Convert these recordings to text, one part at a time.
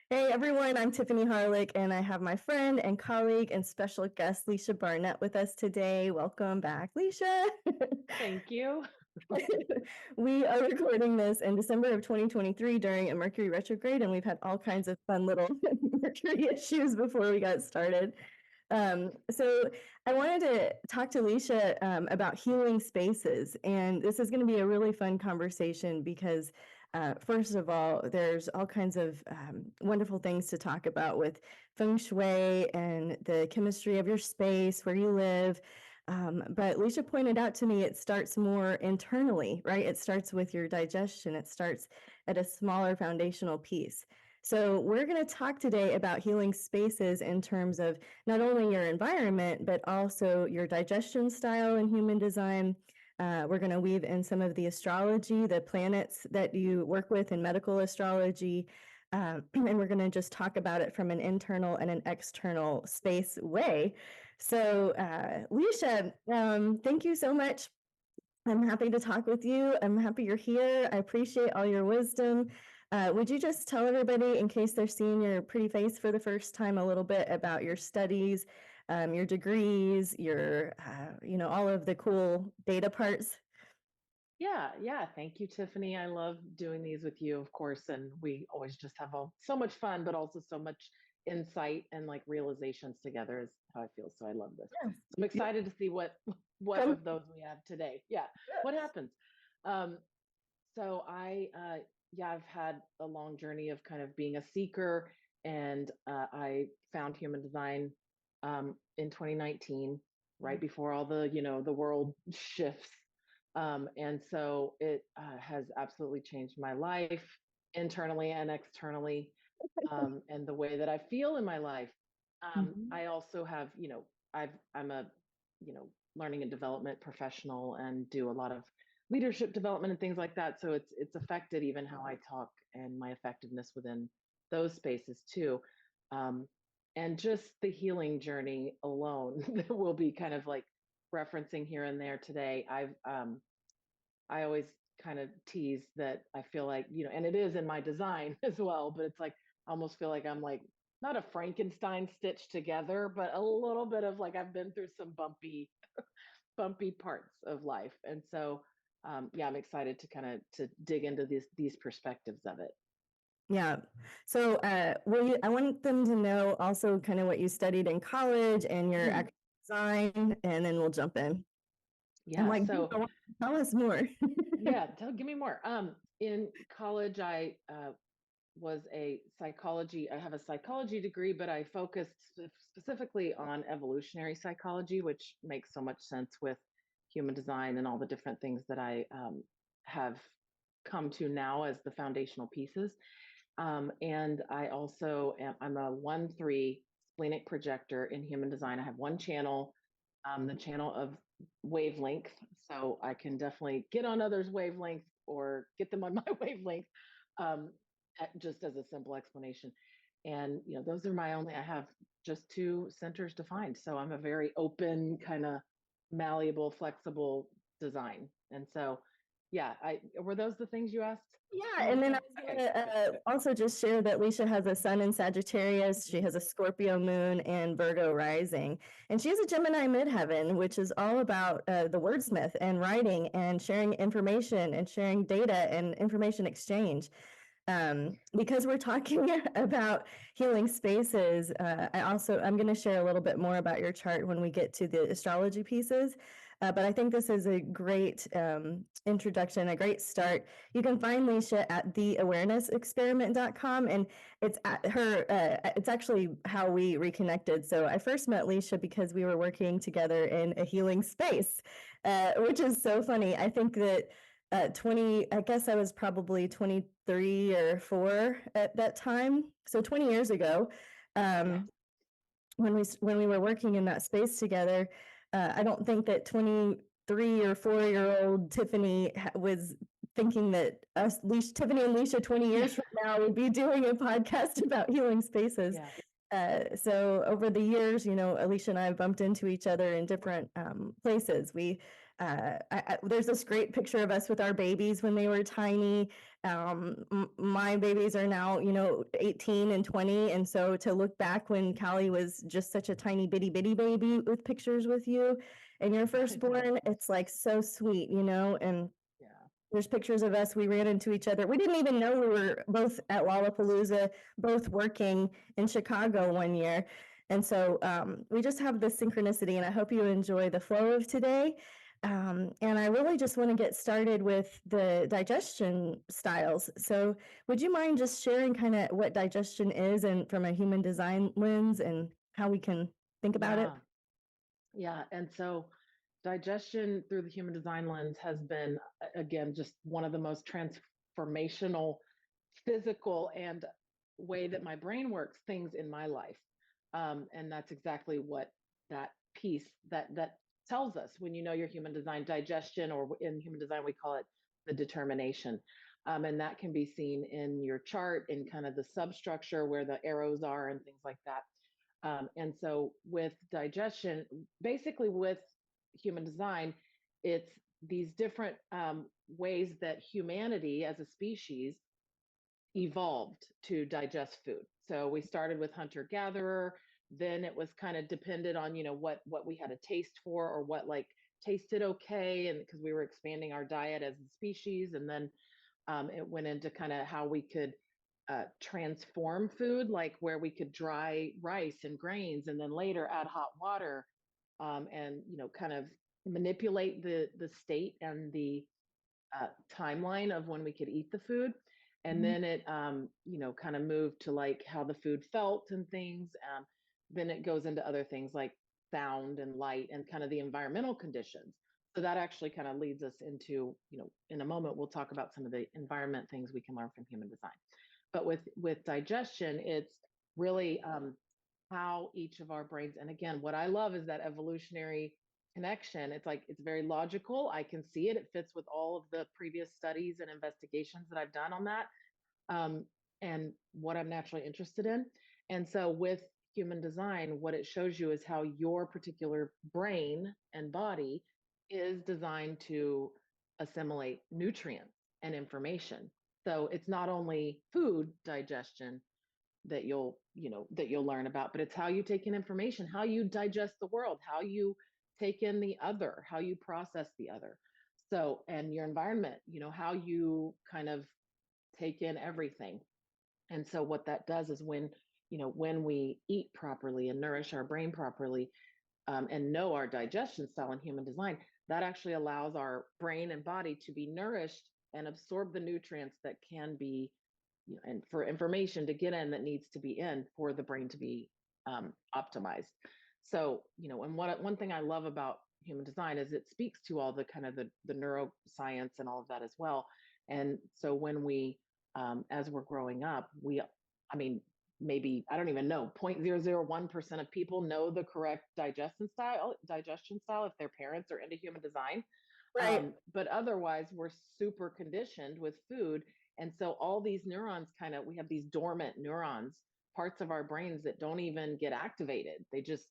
Hey everyone, I'm Tiffany Harelik, and I have my friend and colleague and special guest Leisha Barnette with us today. Welcome back, Leisha. Thank you. We are recording this in December of 2023 during a Mercury retrograde, and we've had all kinds of fun little Mercury issues before we got started. So I wanted to talk to Leisha about healing spaces, and this is going to be a really fun conversation because first of all, there's all kinds of wonderful things to talk about with feng shui and the chemistry of your space, where you live. But Leisha pointed out to me it starts more internally, right? It starts with your digestion. It starts at a smaller foundational piece. So we're going to talk today about healing spaces in terms of not only your environment, but also your digestion style in human design. We're going to weave in some of the astrology, the planets that you work with in medical astrology, and we're going to just talk about it from an internal and an external space way. So, Leisha, thank you so much. I'm happy to talk with you. I'm happy you're here. I appreciate all your wisdom. Would you just tell everybody, in case they're seeing your pretty face for the first time, a little bit about your studies, your degrees, your, all of the cool data parts? Yeah. Thank you, Tiffany. I love doing these with you, of course, and we always just have so much fun, but also so much insight and like realizations together is how I feel. So I love this. Yes. So I'm excited to see what Come. of those we have today. Yeah, what happens. Um, so I've had a long journey of kind of being a seeker, and I found human design in 2019, right before all the world shifts. And so it has absolutely changed my life internally and externally, and the way that I feel in my life. Mhm. I also have, I'm a, learning and development professional and do a lot of leadership development and things like that. So it's affected even how I talk and my effectiveness within those spaces too. Um, and just the healing journey alone that we'll be kind of like referencing here and there today. I always kind of tease that I feel like, and it is in my design as well, but it's like I almost feel like I'm like not a Frankenstein stitched together, but a little bit of like I've been through some bumpy parts of life. And so yeah, I'm excited to kind of to dig into these perspectives of it. Yeah. So, I want them to know also kind of what you studied in college and your Mhm. actual design, and then we'll jump in. I'm Yeah. like, So tell us more. yeah, give me more. In college, I was a psychology. I have a psychology degree, but I focused specifically on evolutionary psychology, which makes so much sense with human design and all the different things that I have come to now as the foundational pieces. And I also I'm a 1/3 splenic projector in human design. I have one channel, the channel of wavelength. So I can definitely get on others' wavelength or get them on my wavelength, um, just as a simple explanation. And, those are I have just two centers defined. So I'm a very open, kind of malleable, flexible design. And so, yeah, were those the things you asked Yeah, me to and then I say? was Okay, going good. to also just share that Leisha has a sun in Sagittarius. She Mhm. has a Scorpio moon and Virgo rising. And she has a Gemini midheaven, which is all about the wordsmith and writing and sharing information and sharing data and information exchange. Because we're talking about healing spaces, I'm going to share a little bit more about your chart when we get to the astrology pieces. But I think this is a great introduction, a great start. You can find Leisha at theawarenessexperiment.com, and it's actually how we reconnected. So I first met Leisha because we were working together in a healing space, which is so funny. I think that 20, I guess I was probably 23 or 4 at that time. So 20 years ago, Yeah. um, when we were working in that space together, I don't think that 23 or 4-year-old Tiffany was thinking that Tiffany and Leisha 20 Yeah. years from now would be doing a podcast about healing spaces. Yeah. So over the years, Alicia and I have bumped into each other in different places. We There's this great picture of us with our babies when they were tiny. My babies are now, 18 and 20. And so to look back when Callie was just such a tiny bitty baby with pictures with you and your firstborn, it's like so sweet, and Yeah. there's pictures of us. We ran into each other. We didn't even know we were both at Lollapalooza, both working in Chicago one year. And so we just have this synchronicity, and I hope you enjoy the flow of today. And I really just want to get started with the digestion styles. So would you mind just sharing kind of what digestion is and from a human design lens and how we can think about it? Yeah. And so digestion through the human design lens has been, again, just one of the most transformational physical and way that my brain works things in my life. And that's exactly what that piece that tells us when you know your human design digestion, or in human design, we call it the determination. And that can be seen in your chart in kind of the substructure where the arrows are and things like that. And so with digestion, basically with human design, it's these different ways that humanity as a species evolved to digest food. So we started with hunter gatherer, then it was kind of depended on, what we had a taste for, or what like tasted okay, and because we were expanding our diet as a species. And then it went into kind of how we could transform food, like where we could dry rice and grains and then later add hot water, and kind of manipulate the state and the timeline of when we could eat the food. And Mhm. then it kind of moved to like how the food felt and things. Then it goes into other things like sound and light and kind of the environmental conditions. So that actually kind of leads us into, in a moment we'll talk about some of the environment things we can learn from human design. But with digestion, it's really how each of our brains, and again, what I love is that evolutionary connection. It's like it's very logical. I can see it. It fits with all of the previous studies and investigations that I've done on that, um, and what I'm naturally interested in. And so with human design, what it shows you is how your particular brain and body is designed to assimilate nutrients and information. So it's not only food digestion that you'll learn about, but it's how you take in information, how you digest the world, how you take in the other, how you process the other. So, and your environment, how you kind of take in everything. And so what that does is when we eat properly and nourish our brain properly, and know our digestion style in human design, that actually allows our brain and body to be nourished and absorb the nutrients that can be, and for information to get in that needs to be in for the brain to be optimized. So, and one thing I love about human design is it speaks to all the kind of the neuroscience and all of that as well. And so when we, as we're growing up, I mean, maybe I don't even know 0.001% of people know the correct digestion style if their parents are into human design. Right. But otherwise we're super conditioned with food, and so all these neurons we have these dormant neurons, parts of our brains that don't even get activated. They just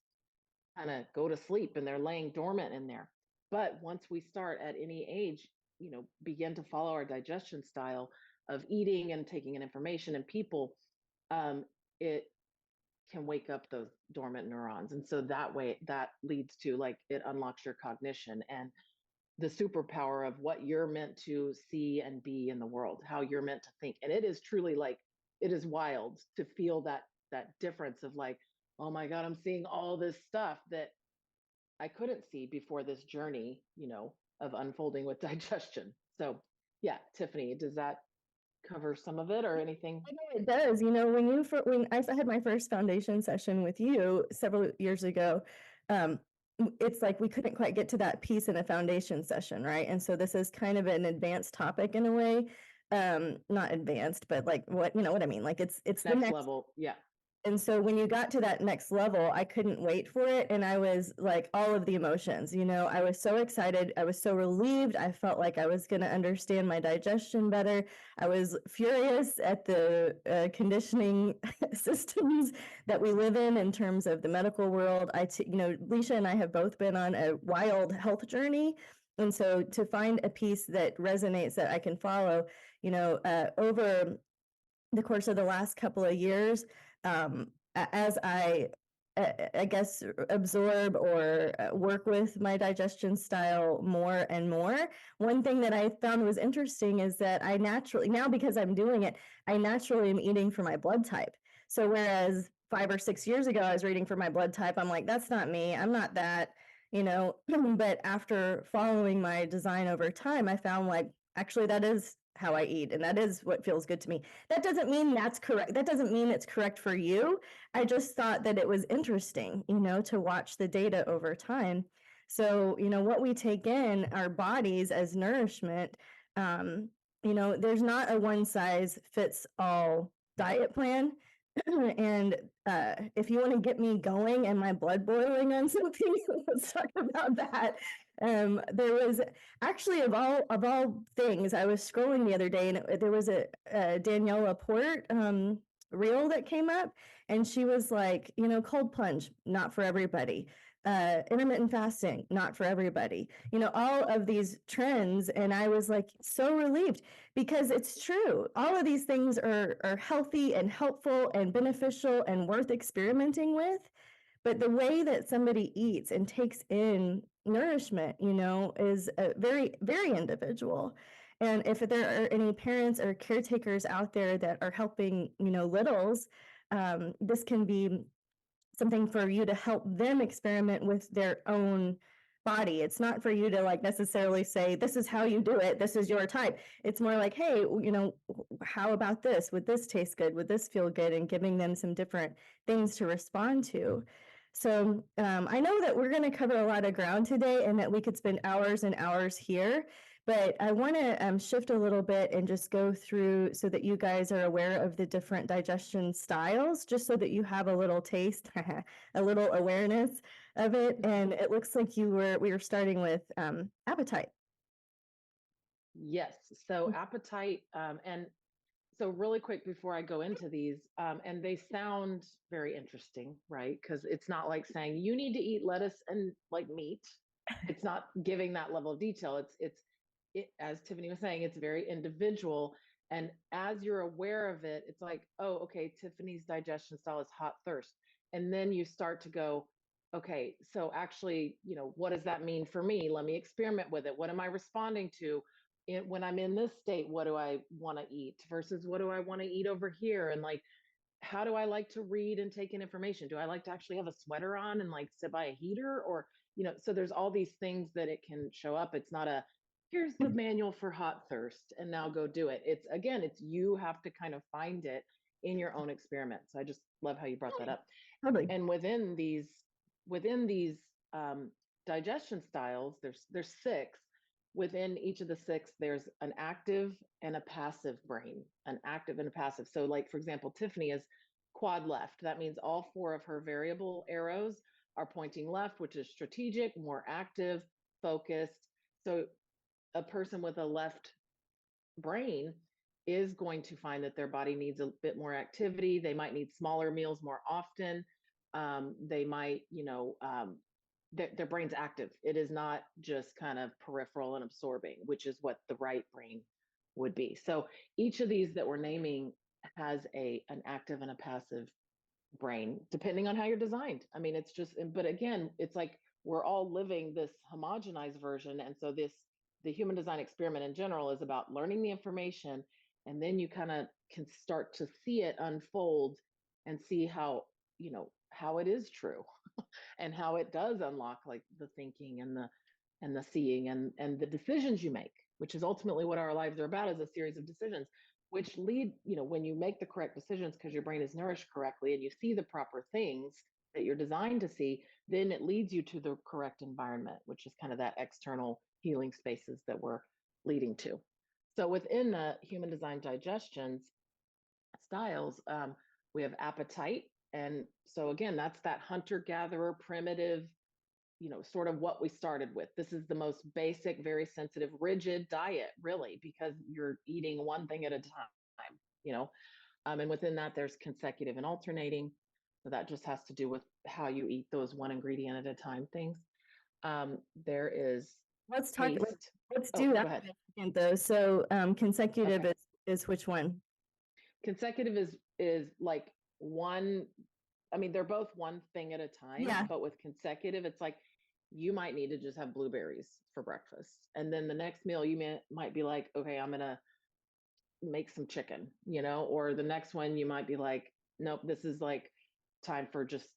kind of go to sleep and they're laying dormant in there. But once we start at any age, begin to follow our digestion style of eating and taking in information and people, it can wake up those dormant neurons. And so that way, that leads to like it unlocks your cognition and the superpower of what you're meant to see and be in the world, how you're meant to think. And it is truly like, it is wild to feel that difference of like, oh my God, I'm seeing all this stuff that I couldn't see before this journey, of unfolding with digestion. So yeah, Tiffany, does that cover some of it or anything? I know it does. When I had my first foundation session with you several years ago, um, it's like we couldn't quite get to that piece in a foundation session, right? And so this is kind of an advanced topic in a way. Not advanced, but like what I mean? Like it's the Next next. level. Yeah. And so when you got to that next level, I couldn't wait for it. And I was like, all of the emotions, I was so excited. I was so relieved. I felt like I was going to understand my digestion better. I was furious at the conditioning systems that we live in terms of the medical world. Leisha and I have both been on a wild health journey. And so to find a piece that resonates that I can follow, over the course of the last couple of years, as I guess, absorb or work with my digestion style more and more. One thing that I found was interesting is that I naturally, now because I'm doing it, I naturally am eating for my blood type. So whereas 5 or 6 years ago, I was reading for my blood type, I'm like, that's not me. I'm not that, but after following my design over time, I found like, actually, that is how I eat, and that is what feels good to me. That doesn't mean that's correct. That doesn't mean it's correct for you. I just thought that it was interesting, to watch the data over time. So, what we take in our bodies as nourishment, there's not a one size fits all diet plan. And if you want to get me going and my blood boiling on something, let's talk about that. There was actually, of all things, I was scrolling the other day, and there was a Danielle Laporte reel that came up, and she was like, cold plunge, not for everybody. Intermittent fasting, not for everybody. All of these trends, and I was like so relieved, because it's true. All of these things are healthy and helpful and beneficial and worth experimenting with. But the way that somebody eats and takes in nourishment, is very, very individual. And if there are any parents or caretakers out there that are helping, littles, this can be something for you to help them experiment with their own body. It's not for you to like necessarily say, this is how you do it, this is your type. It's more like, hey, how about this? Would this taste good? Would this feel good? And giving them some different things to respond to. So I know that we're going to cover a lot of ground today, and that we could spend hours and hours here. But I want to shift a little bit and just go through so that you guys are aware of the different digestion styles, just so that you have a little taste, a little awareness of it. And it looks like we were starting with appetite. Yes. So appetite, and so really quick before I go into these, and they sound very interesting, right? Because it's not like saying you need to eat lettuce and like meat. It's not giving that level of detail. As Tiffany was saying, it's very individual. And as you're aware of it, it's like, oh, okay, Tiffany's digestion style is hot thirst. And then you start to go, okay, so actually, what does that mean for me? Let me experiment with it. What am I responding to? When I'm in this state, what do I want to eat versus what do I want to eat over here? And like, how do I like to read and take in information? Do I like to actually have a sweater on and like sit by a heater? Or, so there's all these things that it can show up. It's not a, here's the manual for hot thirst and now go do it. It's again, it's you have to kind of find it in your own experiment. So I just love how you brought that up. Totally. And within these um, digestion styles, there's six. Within each of the six, there's an active and a passive brain, an active and a passive. So, like for example, Tiffany is quad left. That means all four of her variable arrows are pointing left, which is strategic, more active, focused. So, a person with a left brain is going to find that their body needs a bit more activity. They might need smaller meals more often. They might, their brain's active. It is not just kind of peripheral and absorbing, which is what the right brain would be. So each of these that we're naming has an active and a passive brain, depending on how you're designed. I mean, it's just, but again, it's like we're all living this homogenized version. And so the human design experiment in general is about learning the information. And then you kind of can start to see it unfold and see how it is true and how it does unlock like the thinking and the seeing and the decisions you make, which is ultimately what our lives are about, is a series of decisions which lead, when you make the correct decisions because your brain is nourished correctly and you see the proper things that you're designed to see, then it leads you to the correct environment, which is kind of that external healing spaces that we're leading to. So within the human design digestions styles, we have appetite. And so again, that's that hunter gatherer primitive, sort of what we started with. This is the most basic, very sensitive, rigid diet, really, because you're eating one thing at a time, and within that, there's consecutive and alternating. So that just has to do with how you eat those one ingredient at a time things. There is let's talk. Taste. Let's Oh, do go that ahead. for a second, though. So consecutive Okay. is which one? Consecutive is like one, I mean, they're both one thing at a time, Yeah. but with consecutive, it's like you might need to just have blueberries for breakfast. And then the next meal, might be like, okay, I'm going to make some chicken, or the next one, you might be like, nope, this is like time for just,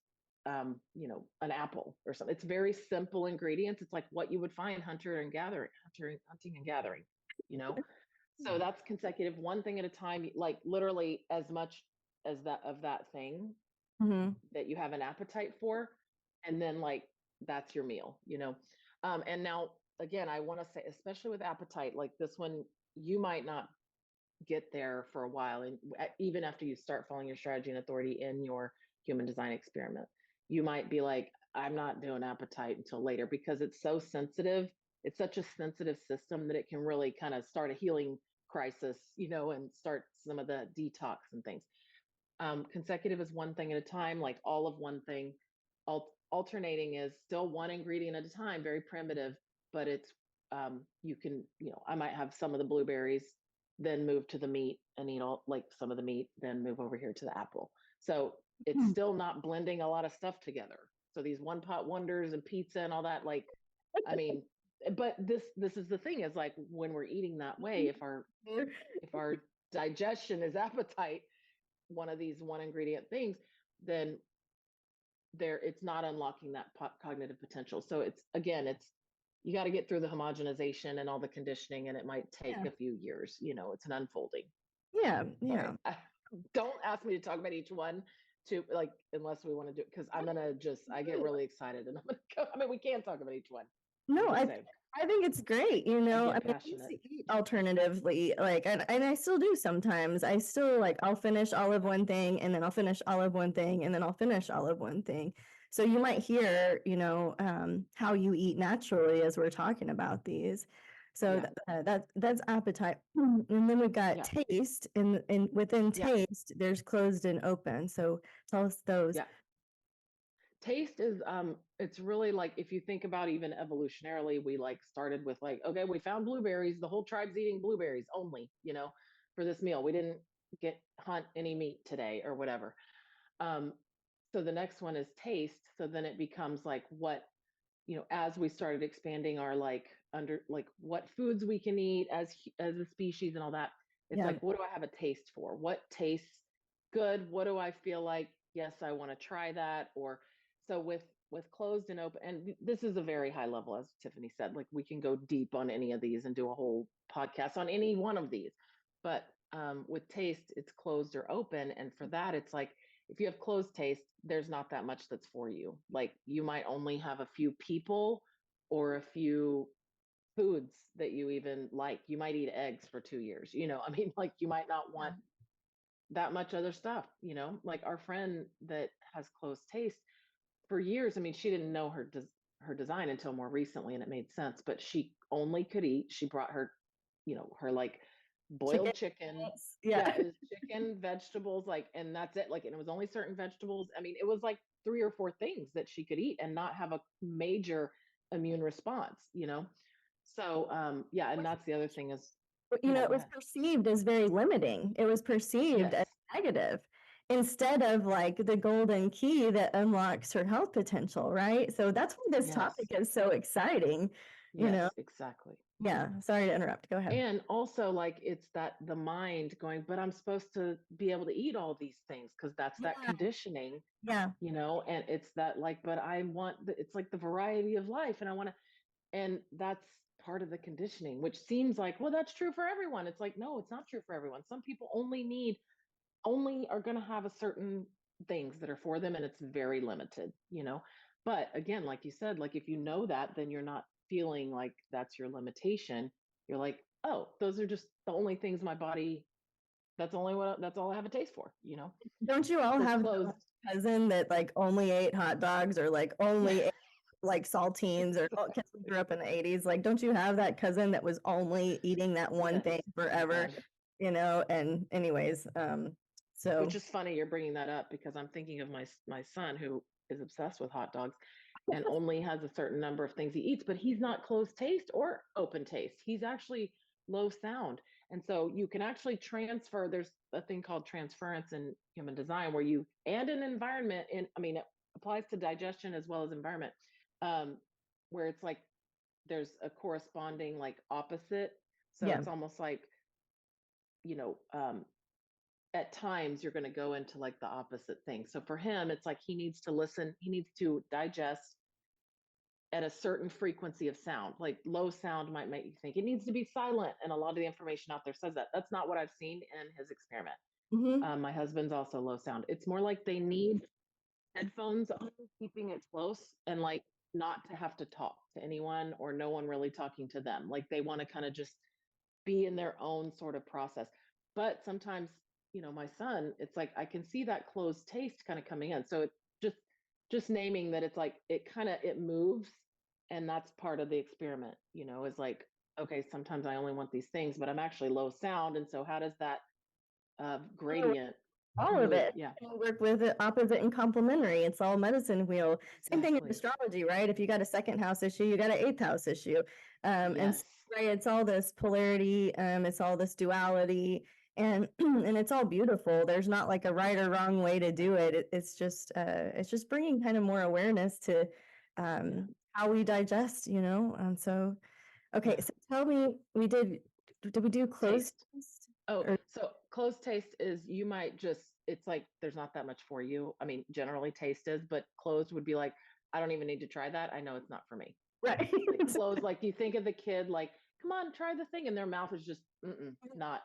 an apple or something. It's very simple ingredients. It's like what you would find hunting and gathering, you know? So that's consecutive, one thing at a time, like literally as much as that of that thing Mm-hmm. that you have an appetite for, and then like that's your meal. And now again, I want to say, especially with appetite, like this one, you might not get there for a while, and even after you start following your strategy and authority in your human design experiment, you might be like, I'm not doing appetite until later, because it's so sensitive. It's such a sensitive system that it can really kind of start a healing crisis, and start some of the detox and things. Consecutive is one thing at a time, like all of one thing. Alternating is still one ingredient at a time, very primitive, but it's, you can, I might have some of the blueberries, then move to the meat and eat all like some of the meat, then move over here to the apple. So it's still not blending a lot of stuff together. So these one pot wonders and pizza and all that, like, I mean, but this is the thing, is like when we're eating that way, if our digestion is appetite, one of these one ingredient things, then it's not unlocking that cognitive potential. So it's you got to get through the homogenization and all the conditioning, and it might take Yeah. a few years. It's an unfolding. Yeah. All Yeah. right. Don't ask me to talk about each one, to like, unless we want to do it, because I'm gonna just, I get really excited and I'm gonna go. I mean, we can talk about each one. No, I'm just saying. I think it's great, I I get mean, I used passionate. to eat alternatively, like, and I still do sometimes. I still like, I'll finish all of one thing and then I'll finish all of one thing and then I'll finish all of one thing. So you might hear, how you eat naturally as we're talking about these. So Yeah. that's appetite. And then we've got Yeah. taste, and within Yeah. taste, there's closed and open. So tell us those. Yeah. Taste is, it's really like, if you think about, even evolutionarily, we like started with like, okay, we found blueberries, the whole tribe's eating blueberries only, for this meal. We didn't get hunt any meat today or whatever. um so the next one is taste. So then it becomes like, what, as we started expanding our, like, under, like, what foods we can eat as a species and all that, it's Yeah. like, what do I have a taste for? What tastes good? What do I feel like, yes, I want to try that? Or, so with closed and open, and this is a very high level, as Tiffany said, like we can go deep on any of these and do a whole podcast on any one of these. But with taste, it's closed or open, and for that, it's like, if you have closed taste, there's not that much that's for you. Like, you might only have a few people or a few foods that you even like. You might eat eggs for 2 years, I mean, like, you might not want that much other stuff, like our friend that has closed taste for years. I mean, she didn't know her design until more recently, and it made sense, but she only could eat, she brought her, her like Chicken. boiled chicken. Yeah. Yeah, it was chicken, vegetables, like, and that's it. Like, and it was only certain vegetables. I mean, it was like 3 or 4 things that she could eat and not have a major immune response. So yeah, and that's the other thing is, It go was ahead. perceived as very limiting. It was perceived Yes. as negative instead of like the golden key that unlocks her health potential, right? So that's why this Yes. topic is so exciting, you Yes, know. exactly. Yeah, sorry to interrupt. Go ahead. And also, like, it's that the mind going, but I'm supposed to be able to eat all these things, because that's that Yeah, conditioning, yeah. and it's that, like, but I want it's like the variety of life, and I want to, and that's part of the conditioning, which seems like, well, that's true for everyone. It's like, no, it's not true for everyone. Some people only are going to have a certain things that are for them, and it's very limited. But again, like you said, like, if you know that, then you're not feeling like that's your limitation. You're like, oh, those are just the only things my body, that's all I have a taste for. Don't you all So have closed. that cousin that like only ate hot dogs or like only ate like saltines or because we grew up in the 80s? Like, don't you have that cousin that was only eating that one Yes. thing Oh my forever? God. And anyways, so Which is funny you're bringing that up, because I'm thinking of my son, who is obsessed with hot dogs. and only has a certain number of things he eats, but he's not closed taste or open taste. He's actually low sound. And so you can actually transfer, there's a thing called transference in human design where you, and an environment, it applies to digestion as well as environment, where it's like there's a corresponding like opposite. So Yeah. it's almost like, you know, at times you're going to go into like the opposite thing. So for him, it's like he needs to listen, he needs to digest at a certain frequency of sound. Like low sound might make you think it needs to be silent. And a lot of the information out there says that. That's not what I've seen in his experiment. Mm-hmm. My husband's also low sound. It's more like they need headphones on, keeping it close, and like not to have to talk to anyone or no one really talking to them. Like they want to kind of just be in their own sort of process. But sometimes, my son, it's like I can see that closed taste kind of coming in. So it just naming that, it's like it moves, and that's part of the experiment, is like, okay, sometimes I only want these things, but I'm actually low sound. And so how does that gradient All of move? it. Yeah, And work with it opposite and complementary. It's all medicine wheel. Same thing in exactly. astrology, right? If you got a second house issue, you got an eighth house issue. And Yes. so, right, it's all this polarity, it's all this duality, and and it's all beautiful. There's not like a right or wrong way to do it. It's just bringing kind of more awareness to Yeah. how we digest, so okay, Yeah. so tell me, did we do closed Taste. taste? Oh, Or so closed taste is, you might just, it's like there's not that much for you. I mean, generally taste is, but closed would be like, I don't even need to try that. I know it's not for me. right. Like closed, like you think of the kid, like, come on, try the thing, and their mouth is just not.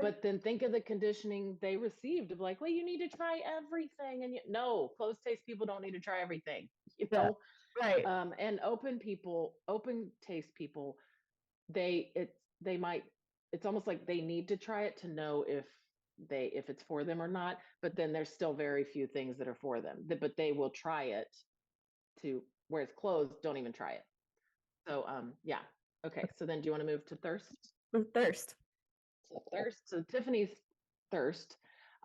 But then think of the conditioning they received of like, well, you need to try everything, and no, closed taste people don't need to try everything, Yeah, right. and open taste people, they might, it's almost like they need to try it to know if it's for them or not, but then there's still very few things that are for them, but they will try it, to where it's closed, don't even try it. So yeah. Okay, so then do you want to move to thirst? Thirst. So thirst, so Tiffany's thirst,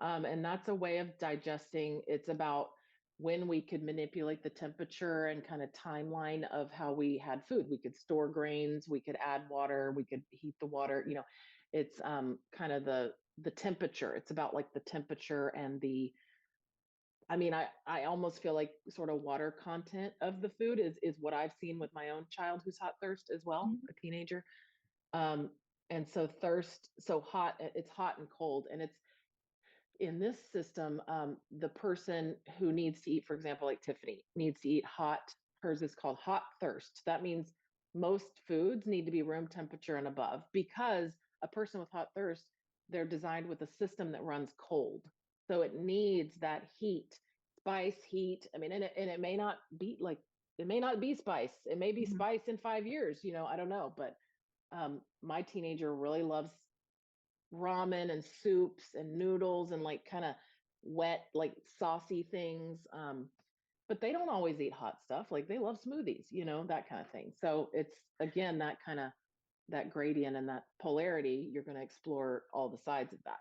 and that's a way of digesting. It's about when we could manipulate the temperature and kind of timeline of how we had food. We could store grains, we could add water, we could heat the water. It's kind of the temperature. It's about like the temperature and the, I almost feel like sort of water content of the food is what I've seen with my own child who's hot thirst as well, Mhm. a teenager. Um, and so thirst, so hot, it's hot and cold. And it's in this system, the person who needs to eat, for example, like Tiffany needs to eat hot, hers is called hot thirst. That means most foods need to be room temperature and above, because a person with hot thirst, they're designed with a system that runs cold. So it needs that heat, spice, heat. And it may not be like, it may not be spice. It may be Mhm. spice in 5 years, I don't know. But my teenager really loves ramen and soups and noodles and like kind of wet, like saucy things. But they don't always eat hot stuff. Like they love smoothies, that kind of thing. So it's again that kind of that gradient and that polarity. You're going to explore all the sides of that.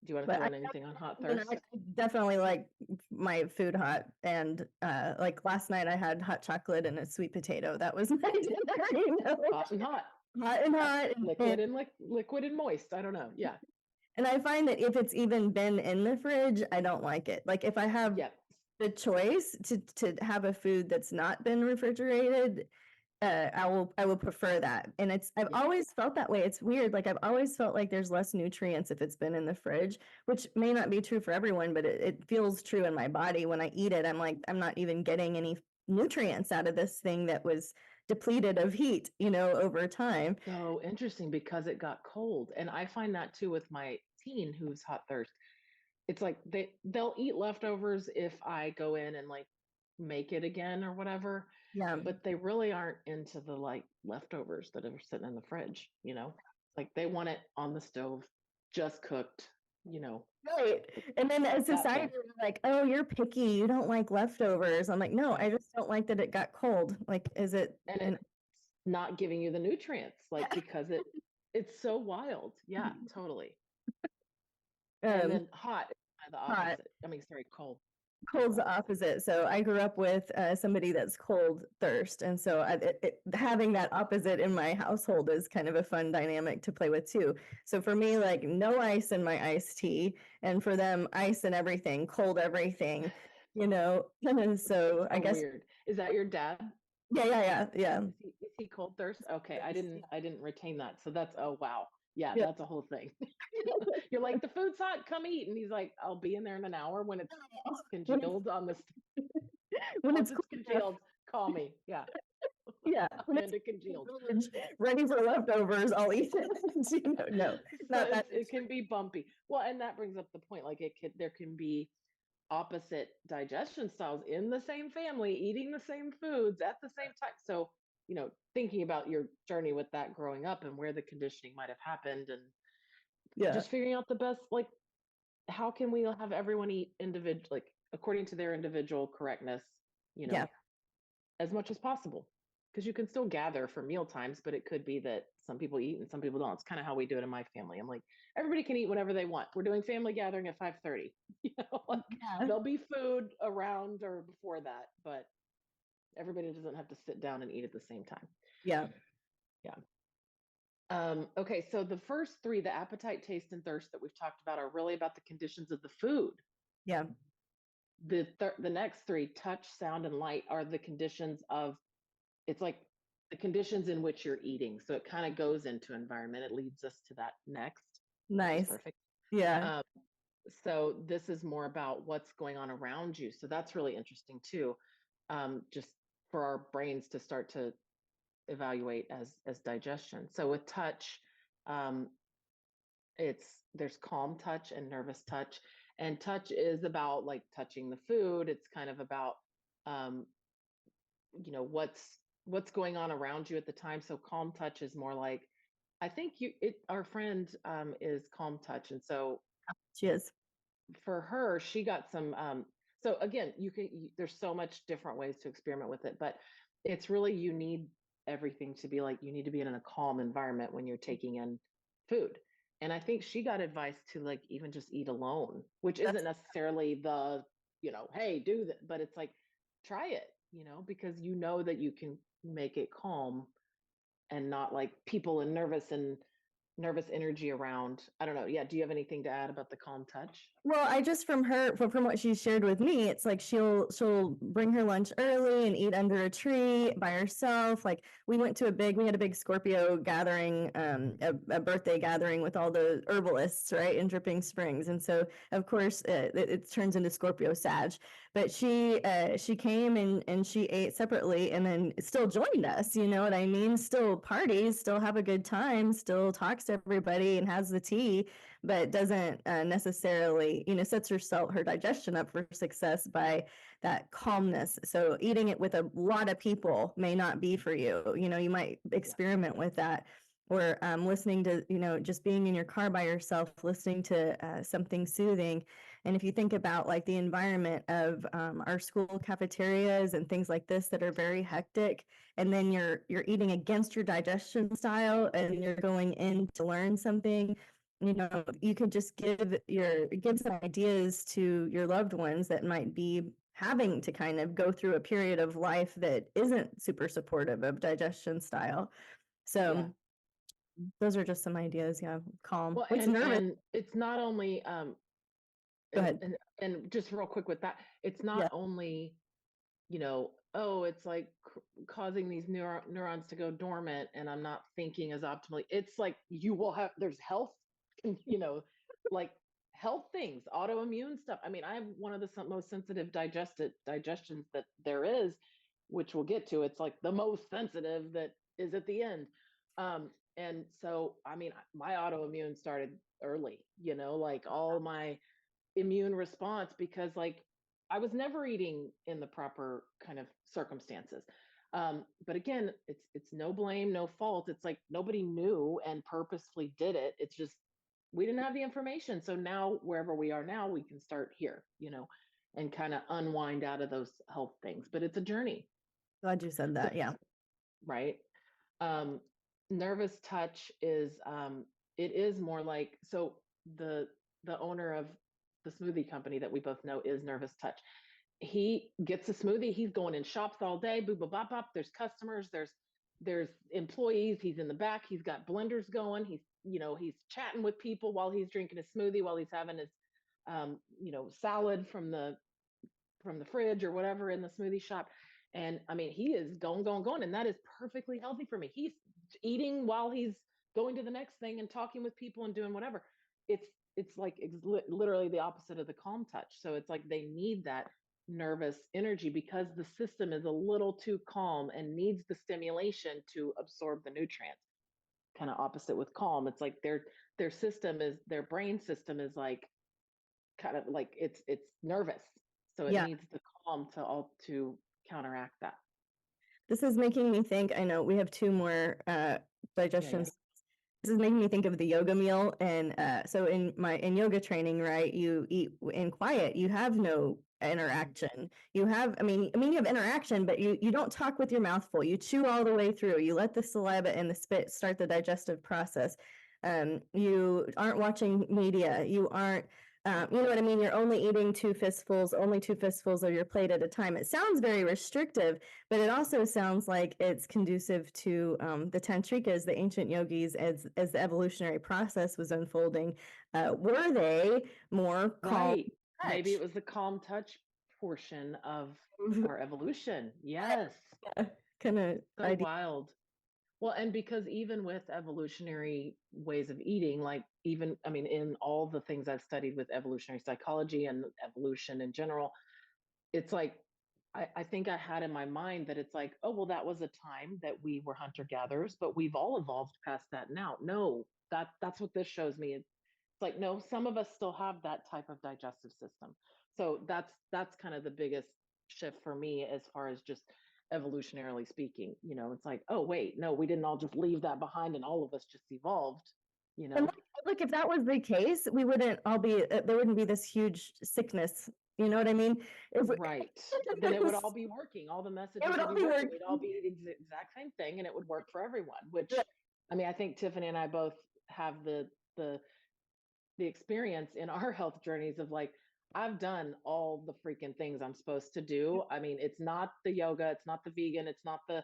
Do you want to But throw in anything on hot I thirst? definitely like my food hot. And like last night I had hot chocolate and a sweet potato. That was my dinner, Hot and hot. hot and Yeah. hot. Liquid and moist. I don't know. Yeah. And I find that if it's even been in the fridge, I don't like it. Like if I have Yeah. the choice to have a food that's not been refrigerated, I will prefer that. And I've Yeah. always felt that way. It's weird. Like I've always felt like there's less nutrients if it's been in the fridge, which may not be true for everyone, but it feels true in my body. When I eat it, I'm like, I'm not even getting any nutrients out of this thing that was depleted of heat, over time. So interesting, because it got cold. And I find that too with my teen who's hot thirst. It's like they'll eat leftovers if I go in and like make it again or whatever, Yeah. but they really aren't into the like leftovers that are sitting in the fridge. Like they want it on the stove, just cooked, you know, Right. And then as that society, thing. we're like, oh, you're picky. You don't like leftovers. I'm like, no, Right. I just don't like that it got cold. Like, is it? And And it's not giving you the nutrients, like because it's so wild. Yeah, totally. And um, then hot is kind of the hot. opposite. Sorry, cold. Cold's the opposite. So I grew up with somebody that's cold thirst. And so having that opposite in my household is kind of a fun dynamic to play with too. So for me, like no ice in my iced tea. And for them, ice and everything, cold everything, you know. And so I So guess, weird. Is that your dad? yeah. Is he cold thirst? Okay, I didn't retain that. So that's, oh wow. Yeah, Yeah. that's a whole thing. You're like, the food's hot, come eat. And he's like, I'll be in there in an hour when it's When it's, congealed on the when once it's it's cool enough, congealed, call me. Yeah. yeah. I'm When it's into congealed. ready for leftovers, I'll eat it. No, So not that. it can be bumpy. Well, and that brings up the point, like there can be opposite digestion styles in the same family, eating the same foods at the same time. So, thinking about your journey with that growing up and where the conditioning might have happened, and Yeah. just figuring out the best, like, how can we have everyone eat individual, like according to their individual correctness, you Yeah. know, as much as possible. Because you can still gather for meal times, but it could be that some people eat and some people don't. It's kind of how we do it in my family. I'm like, everybody can eat whatever they want. We're doing family gathering at 5:30. Like Yeah. there'll be food around or before that, but everybody doesn't have to sit down and eat at the same time. Yeah. Yeah. Okay, so the first three, the appetite, taste, and thirst that we've talked about, are really about the conditions of the food. Yeah. The next three, touch, sound, and light, are the conditions of, it's like the conditions in which you're eating. So it kind of goes into environment. It leads us to that next, which is Nice. perfect. Yeah. Um, so this is more about what's going on around you. So that's really interesting too. Just for our brains to start to evaluate as digestion. So with touch, um, there's calm touch and nervous touch. And touch is about like touching the food. It's kind of about um, what's going on around you at the time. So calm touch is more like, I think our friend is calm touch, and so She is. for her, she got some so again, there's so much different ways to experiment with it, but it's really, you need everything to be like, you need to be in a calm environment when you're taking in food. And I think she got advice to like even just eat alone, which That's isn't necessarily the, hey, do that, but it's like, try it, because you know that you can make it calm and not like people and nervous energy around. I don't know. Yeah. Do you have anything to add about the calm touch? well, I just from what she shared with me, it's like she'll bring her lunch early and eat under a tree by herself. Like we had a big Scorpio gathering, a birthday gathering with all the herbalists, right, in Dripping Springs, and so of course it turns into Scorpio Sag. But she came and she ate separately and then still joined us. You know what I mean? Still parties, still have a good time, still talks to everybody and has the tea, but doesn't necessarily, sets her digestion up for success by that calmness. So eating it with a lot of people may not be for you. You might experiment with that. Or listening to, just being in your car by yourself, listening to something soothing. And if you think about like the environment of our school cafeterias and things like this that are very hectic, and then you're eating against your digestion style and you're going in to learn something, you could just give some ideas to your loved ones that might be having to kind of go through a period of life that isn't super supportive of digestion style. Yeah. So those are just some ideas. Yeah. Calm. Well, What's and nervous? and it's not only Go and ahead. and just real quick with that, it's not Yeah. only, oh, it's like causing these neurons to go dormant and I'm not thinking as optimally. It's like there's health, you know, like health things, autoimmune stuff. I mean, I have one of the most sensitive digestions that there is, which we'll get to. It's like the most sensitive that is at the end. And so, I mean, my autoimmune started early, like all my immune response, because like I was never eating in the proper kind of circumstances. But again, it's no blame, no fault. It's like nobody knew and purposefully did it. It's just we didn't have the information. So now wherever we are now, we can start here, and kind of unwind out of those health things. But it's a journey. Glad you said So that. Yeah. right. Um, nervous touch is it is more like, so the owner of the smoothie company that we both know is Nervous Touch. he gets a smoothie. He's going in shops all day. Boop, boop, bop, bop. There's customers. There's employees. He's in the back. He's got blenders going. He's chatting with people while he's drinking his smoothie, while he's having his, salad from the fridge or whatever in the smoothie shop. And I mean, he is going, and that is perfectly healthy for me. He's eating while he's going to the next thing and talking with people and doing whatever. It's like literally the opposite of the calm touch. So it's like they need that nervous energy because the system is a little too calm and needs the stimulation to absorb the nutrients. Kind of opposite with calm. It's like their brain system is like kind of like it's nervous, so it Yeah. needs the calm to counteract that. This is making me think, I know we have two more digestion. Yeah. This is making me think of the yoga meal. And so in yoga training, right, you eat in quiet, you have no interaction. You have, you have interaction, but you don't talk with your mouth full. You chew all the way through. You let the saliva and the spit start the digestive process. You aren't watching media. You aren't, you know what I mean? You're only eating only two fistfuls of your plate at a time. It sounds very restrictive, but it also sounds like it's conducive to the tantrikas, the ancient yogis, as the evolutionary process was unfolding. Were they more calm? Right. Maybe it was the calm touch portion of our evolution. Yes. Yeah, kind of So wild. Well, and because even with evolutionary ways of eating, like even, I mean, in all the things I've studied with evolutionary psychology and evolution in general, it's like, I think I had in my mind that it's like, oh, well, that was a time that we were hunter gatherers, but we've all evolved past that now. No, that's what this shows me. It's like, no, some of us still have that type of digestive system. So that's kind of the biggest shift for me as far as just evolutionarily speaking. It's like, oh, wait, no, we didn't all just leave that behind and all of us just evolved, And look, if that was the case, we wouldn't all be, there wouldn't be this huge sickness. You know what I mean? Right. Then it would all be working. All the messages would be working. We'd all be eating the exact same thing and it would work for everyone, which, I mean, I think Tiffany and I both have the experience in our health journeys of like, I've done all the freaking things I'm supposed to do. I mean, it's not the yoga, it's not the vegan, it's not the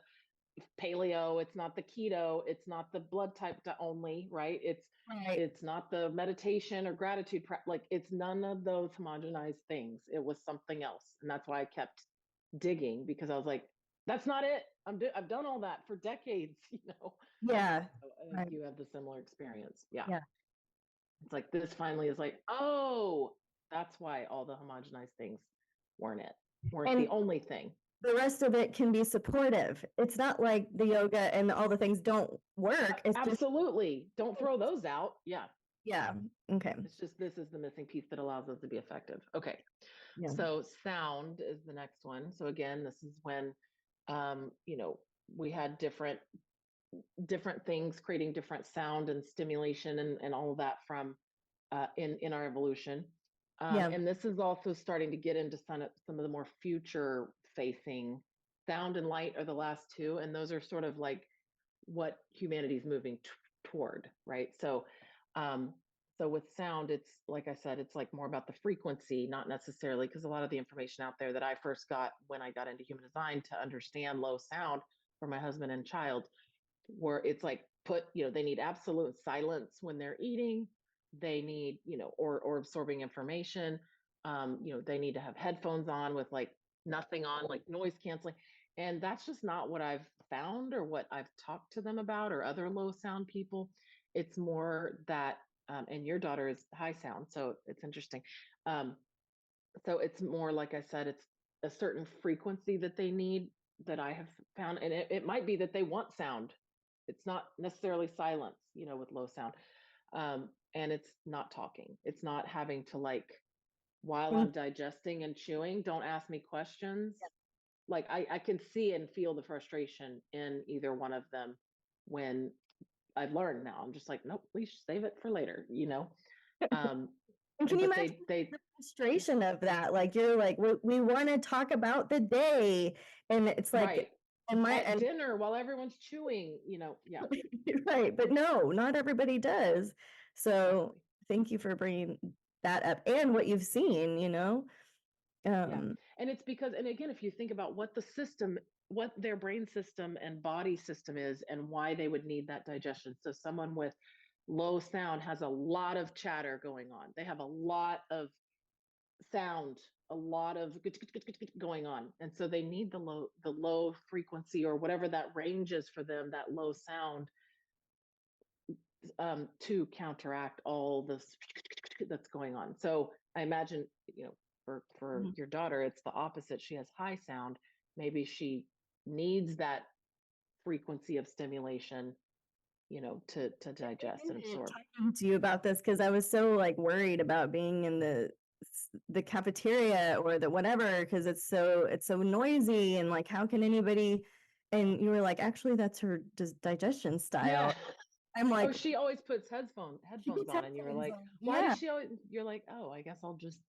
paleo, it's not the keto, it's not the blood type only, right? It's not the meditation or gratitude like it's none of those homogenized things. It was something else. And that's why I kept digging, because I was like, that's not it. I've done all that for decades, Yeah. So I think you have the similar experience. Yeah. Yeah. It's like this finally is like, oh, that's why all the homogenized things weren't the only thing. The rest of it can be supportive. It's not like the yoga and all the things don't work. It's absolutely don't throw those out. Yeah. Yeah. Okay. It's just, this is the missing piece that allows us to be effective. Okay. Yeah. So sound is the next one. So again, this is when, we had different things creating different sound and stimulation and all of that from in our evolution. And this is also starting to get into some of the more future facing. Sound and light are the last two, and those are sort of like what humanity is moving toward, right? So with sound, it's like I said, it's like more about the frequency, not necessarily, because a lot of the information out there that I first got when I got into human design to understand low sound for my husband and child, where it's like they need absolute silence when they're eating. They need, or absorbing information. They need to have headphones on with like nothing on, like noise canceling. And that's just not what I've found or what I've talked to them about or other low sound people. It's more that, and your daughter is high sound, so it's interesting. So it's more, like I said, it's a certain frequency that they need that I have found. And it might be that they want sound. It's not necessarily silence, with low sound. And it's not talking. It's not having to like, while I'm digesting and chewing, don't ask me questions. Yeah. Like I can see and feel the frustration in either one of them when I've learned now. I'm just like, nope, please save it for later, And can you imagine the frustration of that? Like you're like, we want to talk about the day, and it's like, right. At dinner while everyone's chewing, yeah. Right, but no, not everybody does. So thank you for bringing that up and what you've seen. Yeah. And it's because, and again, if you think about what the system, what their brain system and body system is, and why they would need that digestion. So someone with low sound has a lot of chatter going on. They have a lot of sound, a lot of going on. And so they need the low frequency or whatever that range is for them, that low sound, to counteract all this that's going on. So I imagine, for Mhm. your daughter, it's the opposite. She has high sound. Maybe she needs that frequency of stimulation, to digest and absorb. Talking to you about this because I was so like worried about being in the cafeteria or the whatever because it's so noisy and like how can anybody, and you were like actually that's her digestion Yeah. style. I'm Oh, like she always puts she headphones puts on, and you were headphones like, on. why Yeah, does she always? You're like, oh, I guess I'll just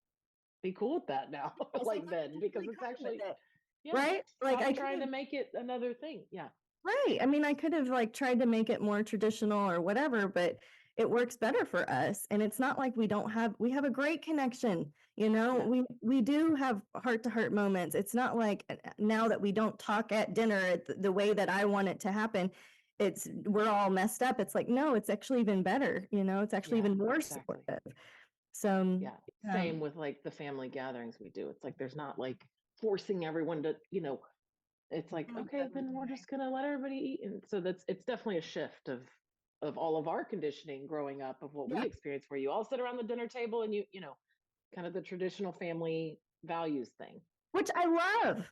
be cool with that now. I was like Like I'm then, because totally it's covered with actually, it, yeah. right? Like Stop I could trying have. to make it another thing. Yeah. Right. I mean, I could have like tried to make it more traditional or whatever, but it works better for us. And it's not like we have a great connection. Yeah. We do have heart to heart moments. It's not like now that we don't talk at dinner the way that I want it to happen. We're all messed up. It's like, no, it's actually even better. It's actually Yeah. even more Exactly. supportive. So, Yeah. um, Same with like the family gatherings we do. It's like there's not like forcing everyone to, it's like, okay, then we're just gonna let everybody eat. And so it's definitely a shift of all of our conditioning growing up of what we yeah, experienced, where you all sit around the dinner table and kind of the traditional family values thing. which I love.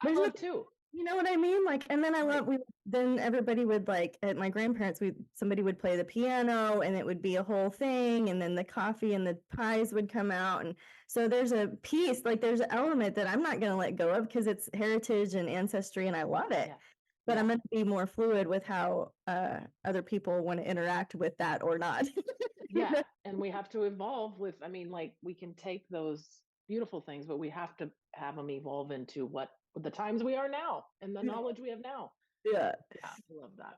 I There's love nothing, too. you know what I mean? Like, and then Right. then everybody would like at my grandparents, somebody would play the piano and it would be a whole thing. And then the coffee and the pies would come out. And so there's a piece, like there's an element that I'm not going to let go of because it's heritage and ancestry and I love it. Yeah. But Yeah. I'm going to be more fluid with how other people want to interact with that or not. You Yeah. know? And we have to evolve with, I mean, like we can take those beautiful things, but we have to have them evolve into what the times we are now and the knowledge we have now. Yeah. Yeah. I love that.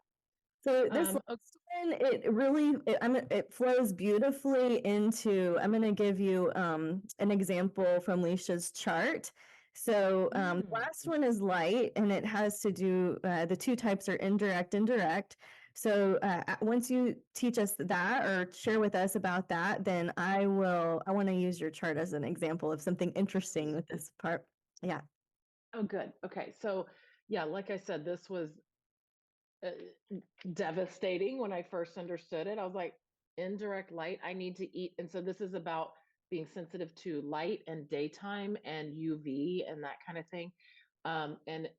So this last Okay. one, it flows beautifully into. I'm going to give you an example from Leisha's chart. So last one is light, and it has to do. The two types are indirect. So once you teach us that or share with us about that, then I will. I want to use your chart as an example of something interesting with this part. Yeah. Oh, good. Okay. So, yeah, like I said, this was uh, devastating when I first understood it. I was like, indirect light, I need to eat. And so, this is about being sensitive to light and daytime and UV and that kind of thing. And,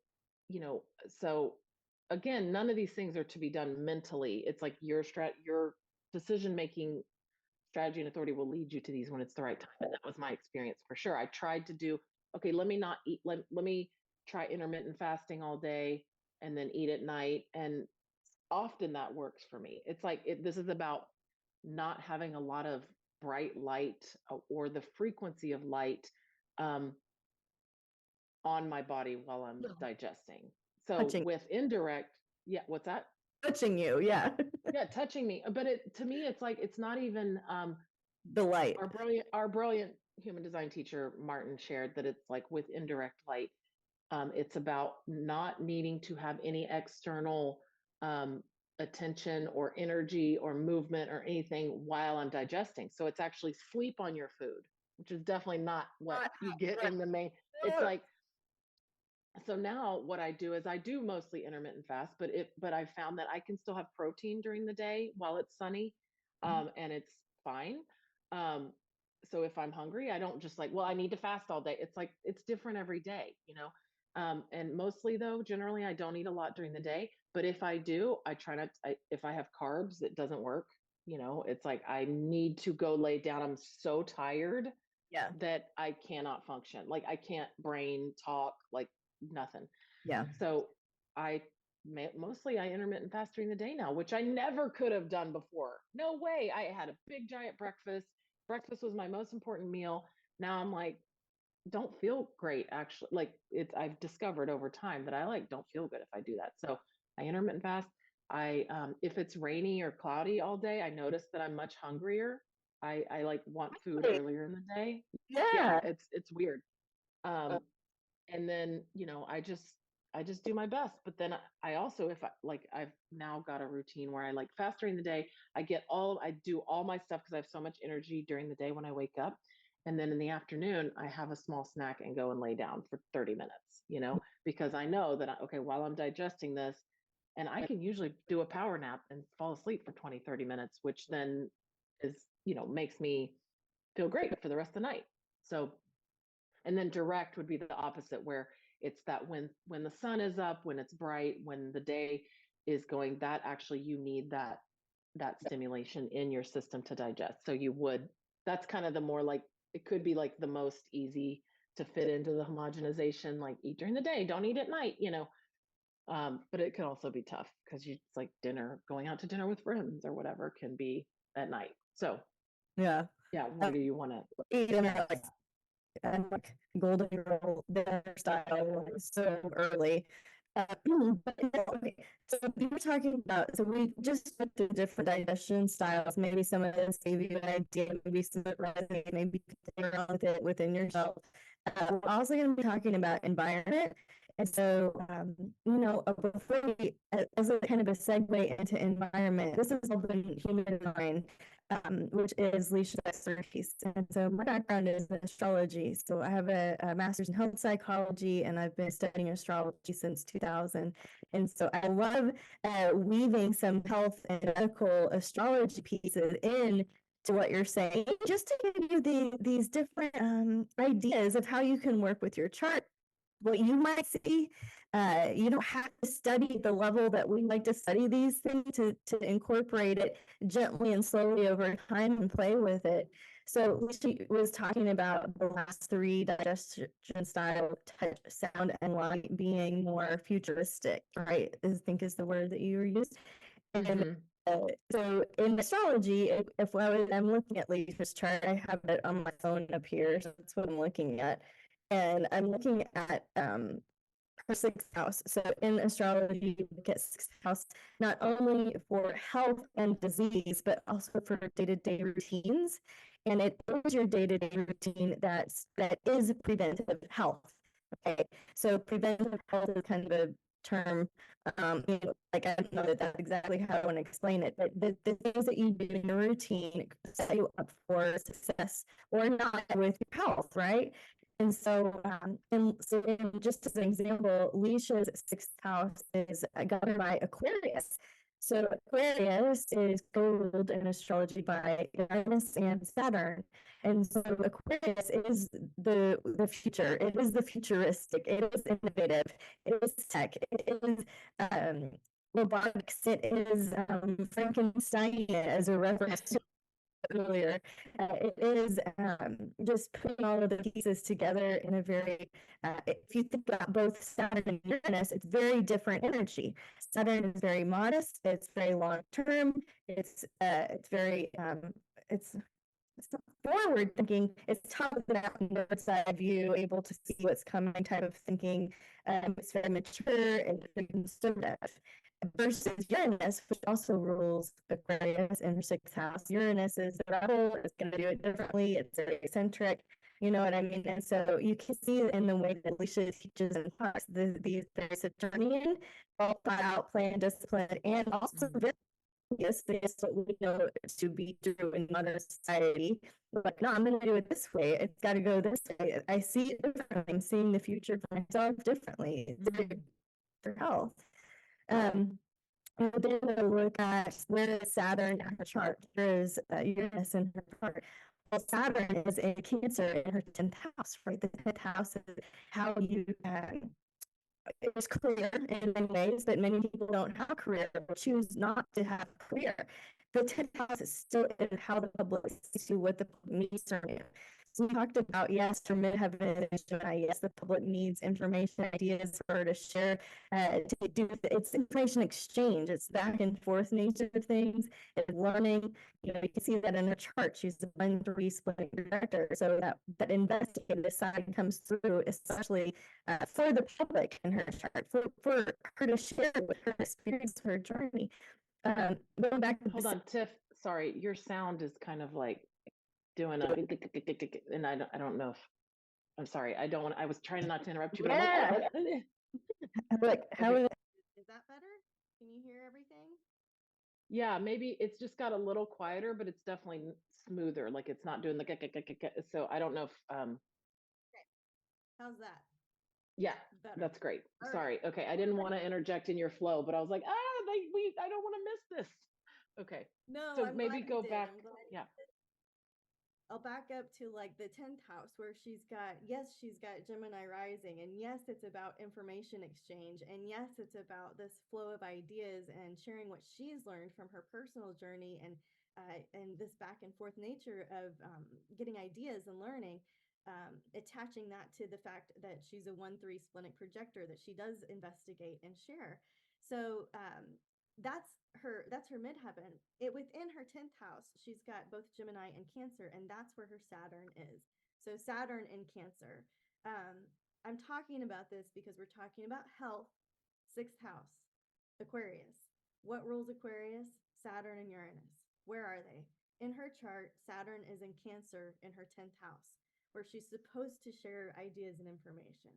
so again, none of these things are to be done mentally. It's like your decision making strategy and authority will lead you to these when it's the right time. And that was my experience for sure. I tried to do, okay, let me not eat, let me try intermittent fasting all day and then eat at night. And often that works for me. It's like, this is about not having a lot of bright light or the frequency of light um, on my body while I'm Yeah. digesting. So Touching, with indirect, yeah, what's that? touching you. Yeah. Yeah, touching me. But to me, it's like it's not even The light. our brilliant human design teacher Martin shared that it's like with indirect light, it's about not needing to have any external um, attention or energy or movement or anything while I'm digesting. So it's actually sleep on your food, which is definitely not what Not you get how, in the main. It's like, so now what I do is I do mostly intermittent fast, but I found that I can still have protein during the day while it's sunny, and it's fine. Um, so if I'm hungry, I don't just like, well, I need to fast all day. It's like it's different every day. And mostly though, generally I don't eat a lot during the day, but if I do, I try not. If I have carbs, it doesn't work. It's like I need to go lay down. I'm so tired yeah. that I cannot function. Like I can't brain talk, like nothing. Yeah. So I mostly I intermittent fast during the day now, which I never could have done before. No way. I had a big giant breakfast. Breakfast was my most important meal. Now I'm like, don't feel great actually. Like I've discovered over time that I like don't feel good if I do that. So I intermittent fast. I if it's rainy or cloudy all day, I notice that I'm much hungrier. I like want food Really? earlier in the day. Yeah, Yeah. it's weird. And then, I just do my best. But then I also, if I like, I've now got a routine where I like fast during the day. I do all my stuff because I have so much energy during the day when I wake up. And then in the afternoon, I have a small snack and go and lay down for 30 minutes, because I know that, okay, while I'm digesting this, and I can usually do a power nap and fall asleep for 20, 30 minutes, which then makes me feel great for the rest of the night. So, and then direct would be the opposite, where it's that when the sun is up, when it's bright, when the day is going, that actually you need that stimulation in your system to digest. So that's kind of the more like, it could be like the most easy to fit into the homogenization, like eat during the day, don't eat at night, but it can also be tough because it's like going out to dinner with friends or whatever can be at night. So Yeah. where do you want to Eat dinner and like golden girl dinner style so early. Okay, so we were talking about, so we just went through different digestion styles. Maybe some of this gave you an idea, maybe some of it resonated, maybe you could play around with it within yourself. We're also going to be talking about environment. And so, before as a kind of a segue into environment, this is all been Human Design, which is Leisha's expertise. And so my background is in astrology. So I have a master's in health psychology, and I've been studying astrology since 2000. And so I love weaving some health and medical astrology pieces in to what you're saying, just to give you these different ideas of how you can work with your chart, what you might see. You don't have to study the level that we like to study these things to incorporate it gently and slowly over time and play with it. So she was talking about the last three digestion style, touch, sound, and light being more futuristic, right? I think is the word that you used. And so in astrology, if I'm looking at Leisha's chart, I have it on my phone up here, so that's what I'm looking at. And I'm looking at her sixth house. So in astrology, you look at sixth house not only for health and disease, but also for day-to-day routines. And it is your day-to-day routine that is preventive health. Okay, so preventive health is kind of a term, like I don't know that that's exactly how I want to explain it, but the things that you do in your routine set you up for success or not with your health, right? And so, just as an example, Leisha's sixth house is governed by Aquarius. So Aquarius is ruled in astrology by Uranus and Saturn. And so Aquarius is the future. It is the futuristic. It is innovative. It is tech. It is robotics. It is Frankenstein as a reference to earlier. It is just putting all of the pieces together in a very, if you think about both Saturn and Uranus, it's very different energy. Saturn is very modest, it's very long term, it's very, it's forward thinking, it's top of the mountain, bird's eye view, able to see what's coming type of thinking. It's very mature and very conservative. Versus Uranus, which also rules Aquarius in her sixth house. Uranus is the rebel, it's going to do it differently, it's very eccentric, you know what I mean? And so you can see in the way that Leisha teaches and talks, these very Saturnian, all thought out, planned, disciplined, and also very yes, what we know to be true in modern society. Like, no, I'm going to do it this way. It's got to go this way. I see it differently. I'm seeing the future for myself differently for health. And then we'll look at where is Saturn in her chart. There is Uranus in her chart. Well, Saturn is in Cancer in her 10th house, right? The 10th house is how you it's career in many ways, but many people don't have a career or choose not to have a career. The 10th house is still in how the public sees you, what the public needs from you. So we talked about, yes, for midheaven and Gemini, yes, the public needs information, ideas for her to share, to do it's information exchange. It's back and forth nature of things. It's learning. You know, you can see that in her chart. She's a 1-3 split director. So that investigative side comes through, especially for the public in her chart, for her to share with her experience, her journey. Going back to hold on, Tiff. Sorry, your sound is kind of like doing a, and I don't know if I'm sorry. I was trying not to interrupt you, but Yeah. I'm like, Like, how okay. Is that better? Can you hear everything? Yeah, maybe it's just got a little quieter, but it's definitely smoother. Like it's not doing the. So I don't know if Okay. How's that? yeah, Better. that's great. All right. Sorry. Okay, I didn't want to interject in your flow, but I was like, I don't want to miss this. Okay, No, so I'm maybe glad you go did. back. I'm glad. Yeah. I'll back up to like the 10th house where she's got Gemini rising, and yes, it's about information exchange, and yes, it's about this flow of ideas and sharing what she's learned from her personal journey, and this back and forth nature of getting ideas and learning, attaching that to the fact that she's a 1-3 splenic projector, that she does investigate and share. So that's her midheaven. It within her 10th house, she's got both Gemini and Cancer, and that's where her Saturn is. So Saturn in Cancer. Um, I'm talking about this because we're talking about health. 6th house, Aquarius. What rules Aquarius? Saturn and Uranus. Where are they? In her chart, Saturn is in Cancer in her 10th house, where she's supposed to share ideas and information.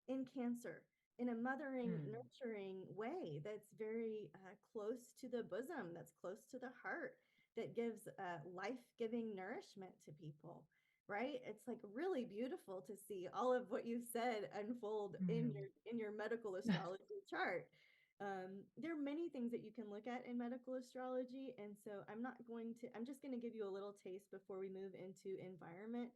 In Cancer, in a mothering, nurturing way that's very close to the bosom, that's close to the heart, that gives life giving nourishment to people. Right? It's like really beautiful to see all of what you said unfold in your medical astrology chart. There are many things that you can look at in medical astrology, and so I'm just going to give you a little taste before we move into environment.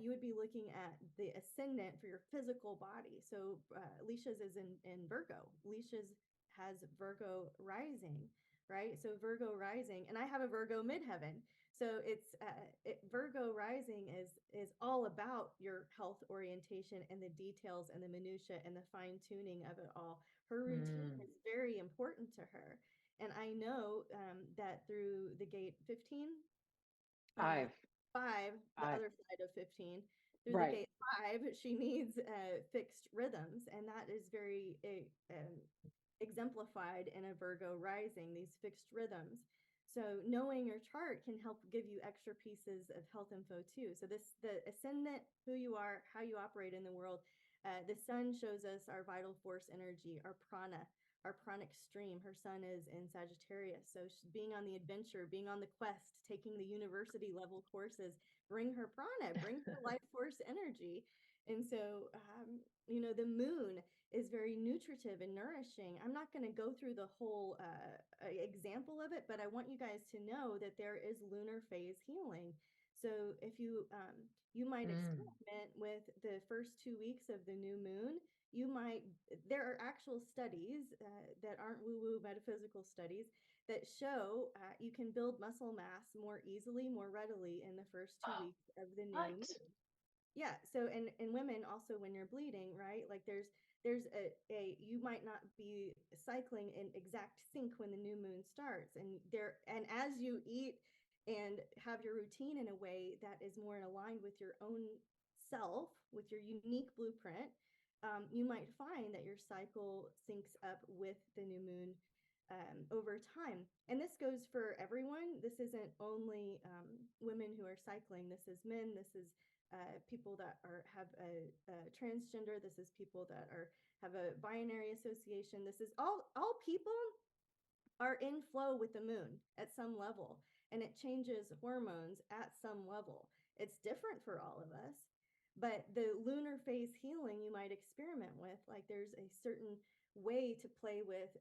You would be looking at the ascendant for your physical body. So Leisha's is in Virgo. Leisha's has Virgo rising, right? So Virgo rising, and I have a Virgo midheaven. So Virgo rising is all about your health orientation and the details and the minutia and the fine tuning of it all. Her routine is very important to her, and I know that through the gate 15, uh, 5. 5, the 5. other side of 15, through the Right. gate 5, she needs fixed rhythms, and that is very exemplified in a Virgo rising, these fixed rhythms. So knowing your chart can help give you extra pieces of health info too. So the ascendant, who you are, how you operate in the world. The sun shows us our vital force energy, our pranic stream. Her sun is in Sagittarius. So being on the adventure, being on the quest, taking the university level courses, bring her prana, bring her life force energy. And so, the moon is very nutritive and nourishing. I'm not going to go through the whole example of it, but I want you guys to know that there is lunar phase healing. So if you might experiment with the first 2 weeks of the new moon. There are actual studies that aren't woo-woo metaphysical studies that show you can build muscle mass more easily, more readily in the first 2 weeks of the new What? moon. Yeah. So in women also, when you're bleeding, right? Like there's a you might not be cycling in exact sync when the new moon starts, and as you eat and have your routine in a way that is more aligned with your own self, with your unique blueprint, you might find that your cycle syncs up with the new moon over time. And this goes for everyone. This isn't only women who are cycling. This is men. This is people that have a transgender. This is people that have a binary association. This is all people are in flow with the moon at some level, and it changes hormones at some level. It's different for all of us, but the lunar phase healing you might experiment with, like there's a certain way to play with.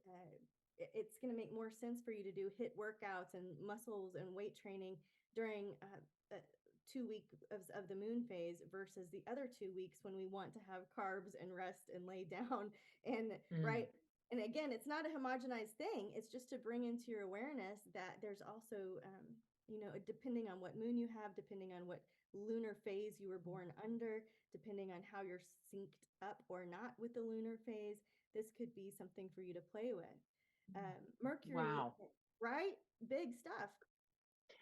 It's going to make more sense for you to do HIIT workouts and muscles and weight training during 2 week of the moon phase versus the other 2 weeks when we want to have carbs and rest and lay down and right. And again, it's not a homogenized thing. It's just to bring into your awareness that there's also, depending on what moon you have, depending on what lunar phase you were born under, depending on how you're synced up or not with the lunar phase, this could be something for you to play with. Mercury, Wow. right? Big stuff.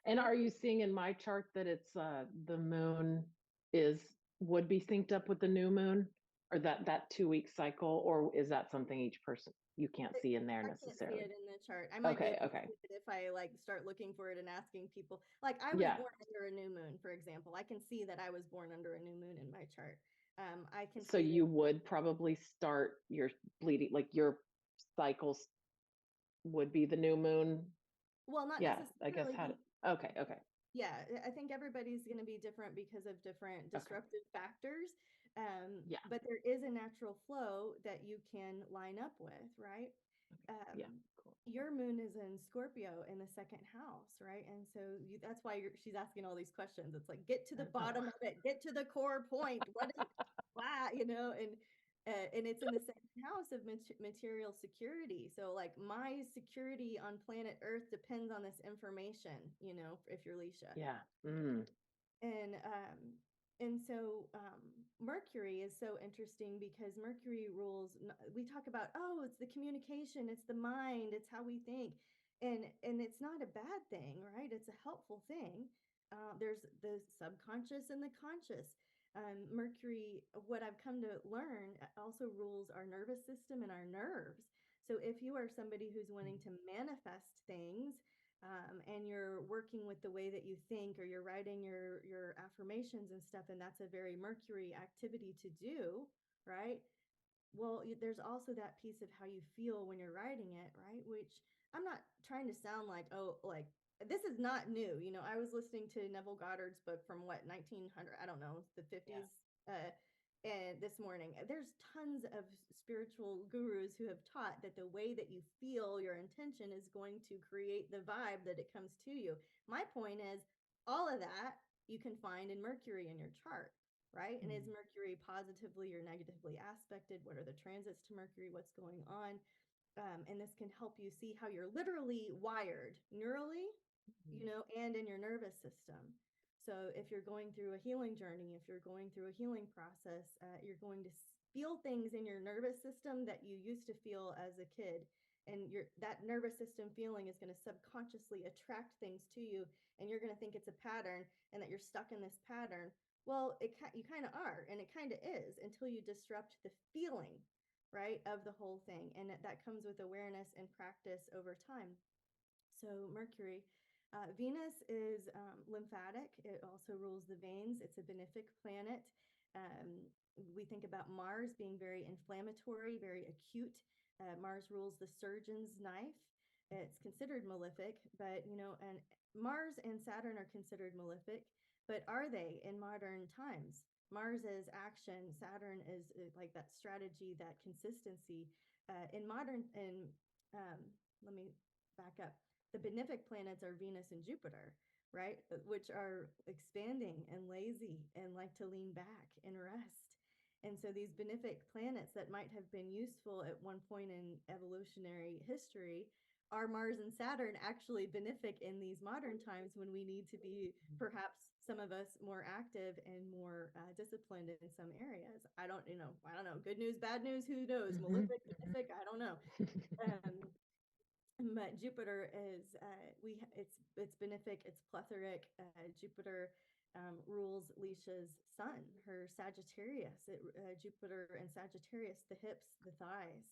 And are you seeing in my chart that it's the moon would be synced up with the new moon, or that 2 week cycle, or is that something each person you can't see in there I can't see necessarily? it in the chart. I might be Okay, able to okay. see it if I like start looking for it and asking people. Like I was Yeah. born under a new moon, for example. I can see that I was born under a new moon in my chart. I can So see that. you would probably start your bleeding, like your cycles would be the new moon. Well, not Yeah, I guess necessarily. okay. Yeah, I think everybody's going to be different because of different disruptive factors. Yeah. But there is a natural flow that you can line up with, right? Yeah. Cool. Your moon is in Scorpio in the second house, right? And so that's why she's asking all these questions. It's like, get to the bottom of it, get to the core point. What is why, and it's in the second house of material security. So like my security on planet Earth depends on this information, if you're Leisha. Yeah. And so Mercury is so interesting because Mercury rules. We talk about, oh, it's the communication, it's the mind, it's how we think, and it's not a bad thing, right? It's a helpful thing. There's the subconscious and the conscious. Mercury, what I've come to learn, also rules our nervous system and our nerves. So if you are somebody who's wanting to manifest things, and you're working with the way that you think, or you're writing your affirmations and stuff, and that's a very Mercury activity to do, right? Well, there's also that piece of how you feel when you're writing it, right? Which I'm not trying to sound like, oh, like this is not new. I was listening to Neville Goddard's book from what, 1900, I don't know, the 50s. Yeah. And this morning, there's tons of spiritual gurus who have taught that the way that you feel your intention is going to create the vibe that it comes to you. My point is, all of that you can find in Mercury in your chart, right? And is Mercury positively or negatively aspected? What are the transits to Mercury? What's going on? And this can help you see how you're literally wired neurally, and in your nervous system. So if you're going through a healing journey, if you're going through a healing process, you're going to feel things in your nervous system that you used to feel as a kid. And that nervous system feeling is going to subconsciously attract things to you, and you're going to think it's a pattern and that you're stuck in this pattern. Well, you kind of are, and it kind of is, until you disrupt the feeling, right, of the whole thing. And that comes with awareness and practice over time. So Mercury. Venus is lymphatic. It also rules the veins. It's a benefic planet. We think about Mars being very inflammatory, very acute. Mars rules the surgeon's knife. It's considered malefic, but and Mars and Saturn are considered malefic, but are they in modern times? Mars is action. Saturn is like that strategy, that consistency. Let me back up. The benefic planets are Venus and Jupiter, right? Which are expanding and lazy and like to lean back and rest. And so these benefic planets that might have been useful at one point in evolutionary history are Mars and Saturn actually benefic in these modern times when we need to be, perhaps some of us, more active and more disciplined in some areas. I don't know. Good news, bad news, who knows? Malefic, benefic, I don't know. But Jupiter is it's benefic, it's plethoric. Jupiter rules Leisha's sun, her Sagittarius. Jupiter and Sagittarius, the hips, the thighs,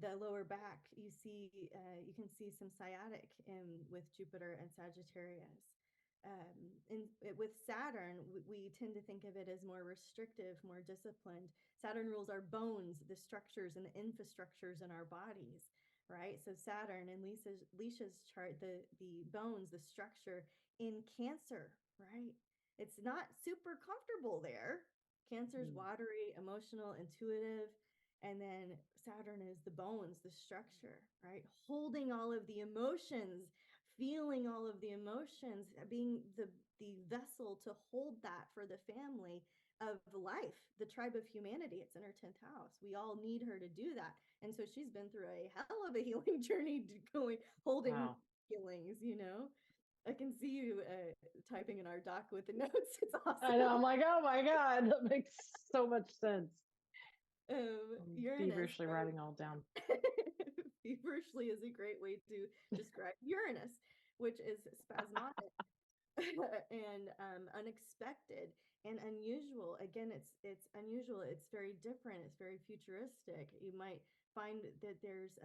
the lower back. You can see some sciatic with Jupiter and Sagittarius. With Saturn, we tend to think of it as more restrictive, more disciplined. Saturn rules our bones, the structures and the infrastructures in our bodies, right? So Saturn in Leisha's chart, the bones, the structure in Cancer, right? It's not super comfortable there. Cancer's watery, emotional, intuitive. And then Saturn is the bones, the structure, right? Holding all of the emotions, feeling all of the emotions, being the vessel to hold that for the family of life, the tribe of humanity. It's in her 10th house. We all need her to do that. And so she's been through a hell of a healing journey, holding feelings, I can see you typing in our doc with the notes. It's awesome. I know. I'm like, oh my God, that makes so much sense. Uranus, feverishly writing all down. Feverishly is a great way to describe Uranus, which is spasmodic and unexpected and unusual. Again, it's unusual. It's very different. It's very futuristic. You might find that there's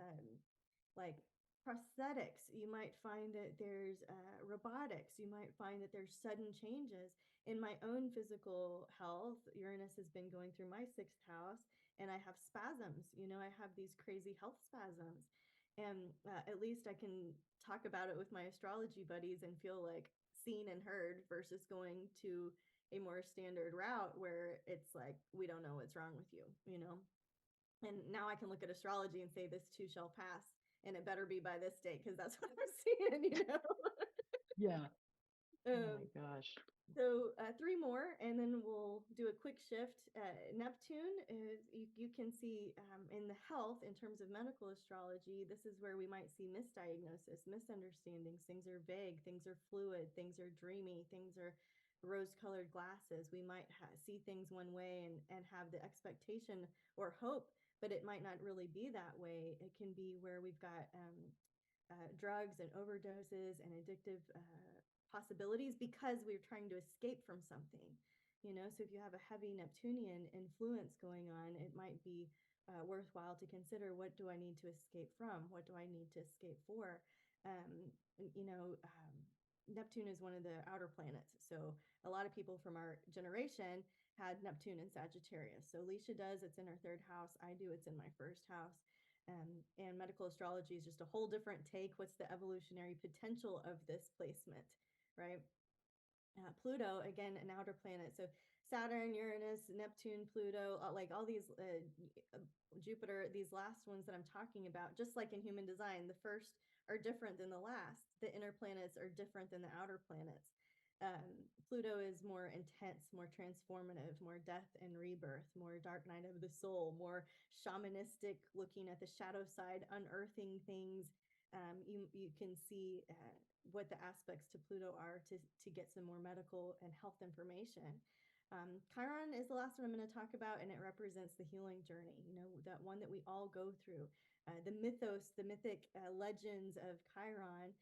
like prosthetics. You might find that there's robotics. You might find that there's sudden changes. in my own physical health, Uranus has been going through my 6th house, and I have spasms. I have these crazy health spasms. And at least I can talk about it with my astrology buddies and feel like seen and heard versus going to a more standard route where it's like, we don't know what's wrong with you. And now I can look at astrology and say, this too shall pass, and it better be by this date because that's what I'm seeing. Yeah. Oh Um, my gosh. so 3 more, and then we'll do a quick shift. Neptune is, you can see in the health, in terms of medical astrology, this is where we might see misdiagnosis, misunderstandings. Things are vague, things are fluid, things are dreamy, things are rose-colored glasses. We might see things one way and have the expectation or hope, but it might not really be that way. It can be where we've got drugs and overdoses and addictive possibilities because we're trying to escape from something. So if you have a heavy Neptunian influence going on, it might be worthwhile to consider, what do I need to escape from? What do I need to escape for? Um, you know, um, Neptune is one of the outer planets. So a lot of people from our generation had Neptune in Sagittarius. So Leisha does, it's in her 3rd house. I do, it's in my 1st house. And medical astrology is just a whole different take. What's the evolutionary potential of this placement, right? Pluto, again, an outer planet. So Saturn, Uranus, Neptune, Pluto, like all these, Jupiter, these last ones that I'm talking about, just like in human design, the first are different than the last. The inner planets are different than the outer planets. Pluto is more intense, more transformative, more death and rebirth, more dark night of the soul, more shamanistic, looking at the shadow side, unearthing things. You can see what the aspects to Pluto are to get some more medical and health information. Chiron is the last one I'm going to talk about, and it represents the healing journey, that one that we all go through. The mythos, the mythic legends of Chiron,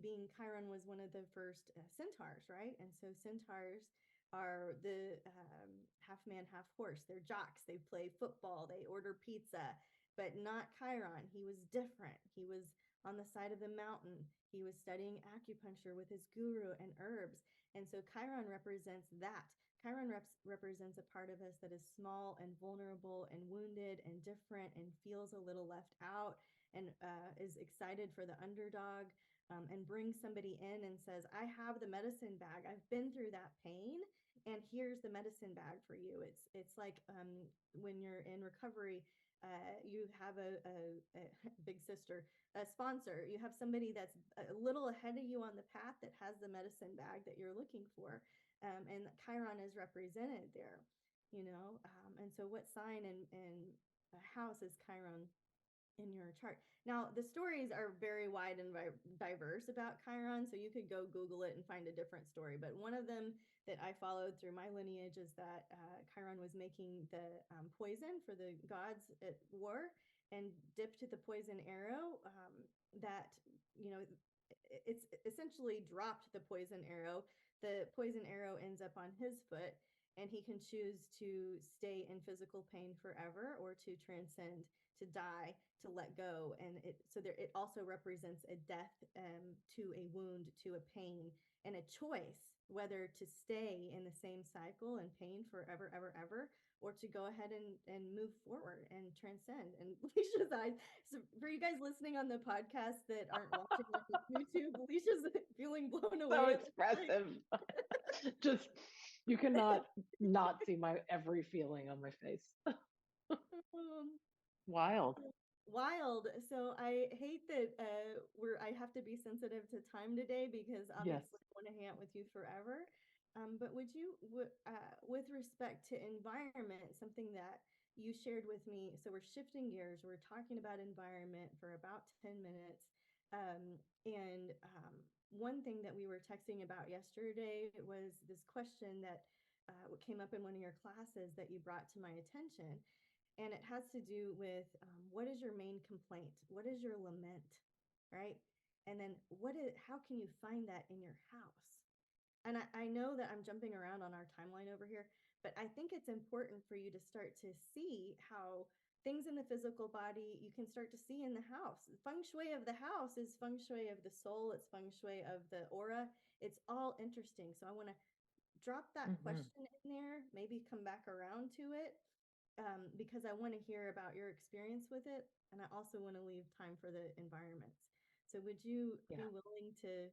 being Chiron was one of the first centaurs, right? And so centaurs are the half man, half horse. They're jocks. They play football. They order pizza, but not Chiron. He was different. He was on the side of the mountain. He was studying acupuncture with his guru and herbs. And so Chiron represents that. Chiron represents a part of us that is small and vulnerable and wounded and different and feels a little left out and is excited for the underdog, and brings somebody in and says, I have the medicine bag. I've been through that pain, and here's the medicine bag for you. It's like when you're in recovery, you have a big sister, a sponsor. You have somebody that's a little ahead of you on the path that has the medicine bag that you're looking for. And Chiron is represented there. And so what sign and house is Chiron in your chart? Now, the stories are very wide and diverse about Chiron, so you could go Google it and find a different story. But one of them that I followed through my lineage is that Chiron was making the poison for the gods at war and dipped the poison arrow that, it's essentially dropped the poison arrow. The poison arrow ends up on his foot, and he can choose to stay in physical pain forever or to transcend, to die, to let go. And it also represents a death to a wound, to a pain, and a choice whether to stay in the same cycle and pain forever, ever, ever, or to go ahead and move forward and transcend. And Leisha's eyes. So for you guys listening on the podcast that aren't watching on YouTube, Leisha's feeling blown away. So expressive. Just, you cannot not see my every feeling on my face. Wild. So I hate that I have to be sensitive to time today because obviously I want to hang out with you forever. But would you, with respect to environment, something that you shared with me, so we're shifting gears, we're talking about environment for about 10 minutes. And one thing that we were texting about yesterday was this question that came up in one of your classes that you brought to my attention. And it has to do with what is your main complaint? What is your lament, right? And then how can you find that in your house? And I know that I'm jumping around on our timeline over here, but I think it's important for you to start to see how things in the physical body you can start to see in the house. Feng shui of the house is feng shui of the soul. It's feng shui of the aura. It's all interesting. So I want to drop that Mhm. question in there, maybe come back around to it, because I want to hear about your experience with it. And I also want to leave time for the environments. So would you Yeah. be willing to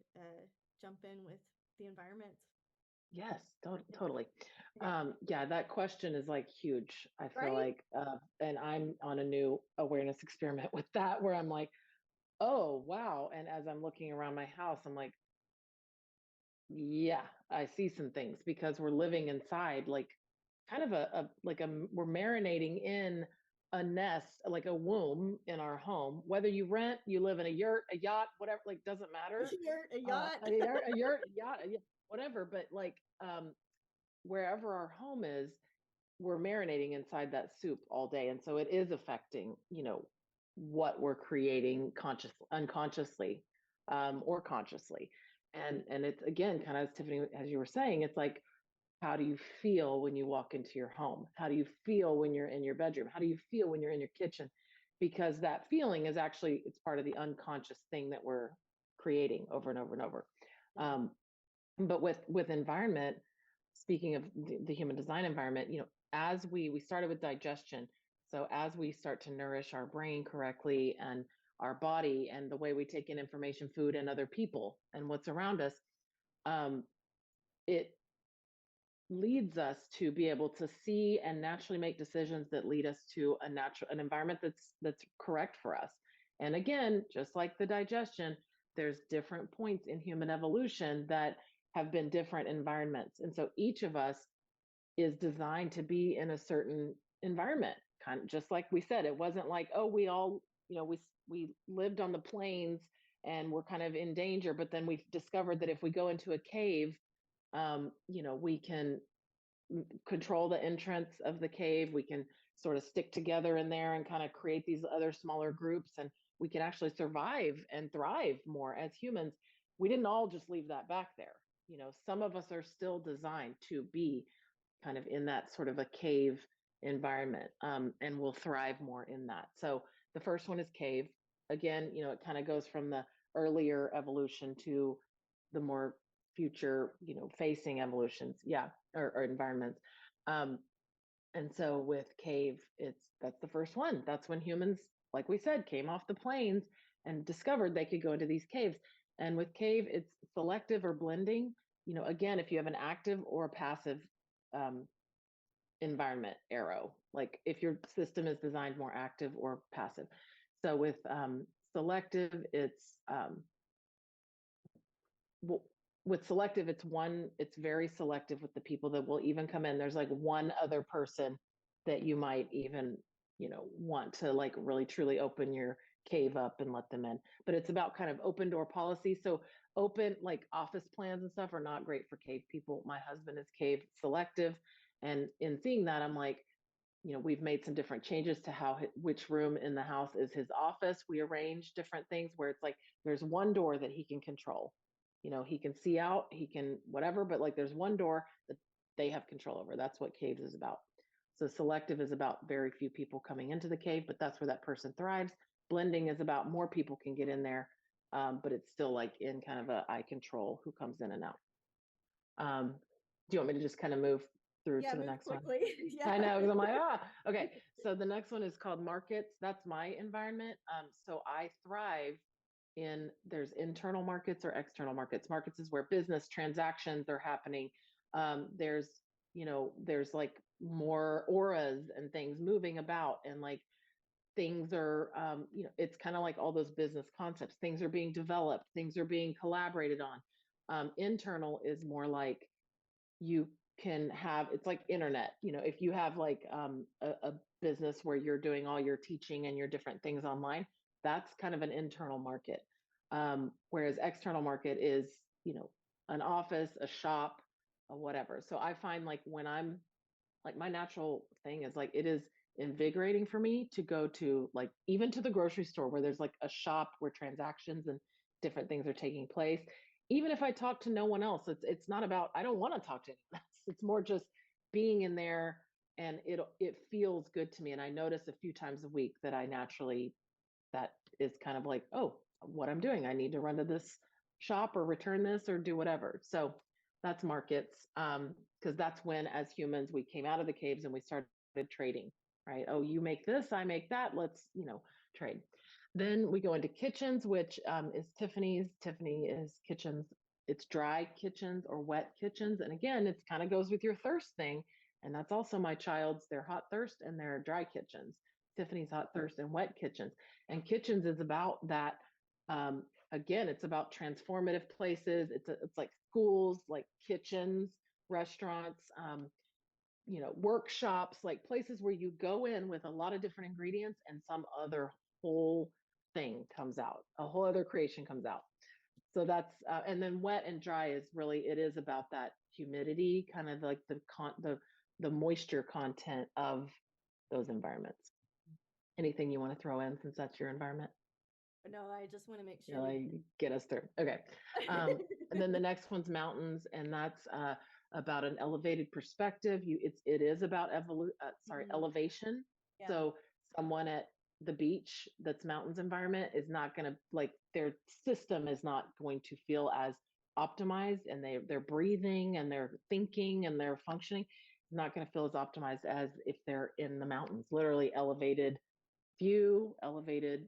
jump in with the environments? Yes, totally. Yeah. Yeah, that question is like huge. I feel Right? like, and I'm on a new awareness experiment with that where I'm like, oh, wow. And as I'm looking around my house, I'm like, yeah, I see some things because we're living inside like kind of we're marinating in a nest, like a womb in our home. Whether you rent, you live in a yurt, a yacht, whatever, like doesn't matter. A yacht. A yurt, a yacht, whatever. But like wherever our home is, we're marinating inside that soup all day. And so it is affecting, what we're creating unconsciously, or consciously. And it's again, kind of as Tiffany, as you were saying, it's like, how do you feel when you walk into your home? How do you feel when you're in your bedroom? How do you feel when you're in your kitchen? Because that feeling is actually, it's part of the unconscious thing that we're creating over and over and over. But with environment, speaking of the human design environment, as we started with digestion. So as we start to nourish our brain correctly and our body and the way we take in information, food, and other people and what's around us, it leads us to be able to see and naturally make decisions that lead us to an environment that's correct for us. And again, just like the digestion, there's different points in human evolution that have been different environments. And so each of us is designed to be in a certain environment. Kind of just like we said, it wasn't like, oh, we all, we lived on the plains and we're kind of in danger, but then we discovered that if we go into a cave, we can control the entrance of the cave. We can sort of stick together in there and kind of create these other smaller groups, and we can actually survive and thrive more as humans. We didn't all just leave that back there. Some of us are still designed to be kind of in that sort of a cave environment, and will thrive more in that. So the first one is cave. Again, it kind of goes from the earlier evolution to the more future, facing evolutions, yeah, or environments. Um, and so with cave, that's the first one. That's when humans, like we said, came off the plains and discovered they could go into these caves. And with cave, it's selective or blending. Again, if you have an active or a passive um, environment arrow, like if your system is designed more active or passive. So with selective, it's with selective, it's very selective with the people that will even come in. There's like one other person that you might even, want to like really truly open your cave up and let them in. But it's about kind of open door policy. So open, like office plans and stuff are not great for cave people. My husband is cave selective. And in seeing that, I'm like, we've made some different changes to which room in the house is his office. We arrange different things where it's like there's one door that he can control. He can see out, he can whatever, but like there's one door that they have control over. That's what caves is about. So selective is about very few people coming into the cave, but that's where that person thrives. Blending is about more people can get in there, but it's still like in kind of I control who comes in and out. Do you want me to just kind of move through Yeah, to the move next quickly. one? Yeah. I know, because I'm like, okay. So the next one is called markets. That's my environment. So I thrive there's internal markets or external markets. Markets is where business transactions are happening. There's like more auras and things moving about, and like things are, it's kind of like all those business concepts. Things are being developed, things are being collaborated on. Internal is more like you can have, it's like internet, if you have like a business where you're doing all your teaching and your different things online, that's kind of an internal market. Whereas external market is, an office, a shop, or whatever. So I find like when I'm like, my natural thing is like, it is invigorating for me to go to like even to the grocery store where there's like a shop where transactions and different things are taking place. Even if I talk to no one else, it's not about, I don't want to talk to anyone else. It's more just being in there, and it feels good to me. And I notice a few times a week that that is kind of like, oh, what I'm doing, I need to run to this shop or return this or do whatever. So That's markets. Because that's when, as humans, we came out of the caves and we started trading, right? Oh, you make this, I make that. Let's, trade. Then we go into kitchens, which is Tiffany's. Tiffany is kitchens. It's dry kitchens or wet kitchens. And again, it kind of goes with your thirst thing. And that's also my child's, their hot thirst and their dry kitchens. Tiffany's hot thirst and wet kitchens. And kitchens is about that. Again, it's about transformative places. It's like schools, like kitchens, restaurants, workshops, like places where you go in with a lot of different ingredients and some other whole thing comes out, a whole other creation comes out. So that's, and then wet and dry is really, it is about that humidity, kind of like the moisture content of those environments. Anything you want to throw in since that's your environment? No, I just want to make sure. Really get us through. Okay. And then the next one's mountains, and that's about an elevated perspective. It is about elevation. Yeah. So someone at the beach that's mountains environment is not going to, like, their system is not going to feel as optimized, and they're breathing and they're thinking and they're functioning is not going to feel as optimized as if they're in the mountains, literally elevated view, elevated,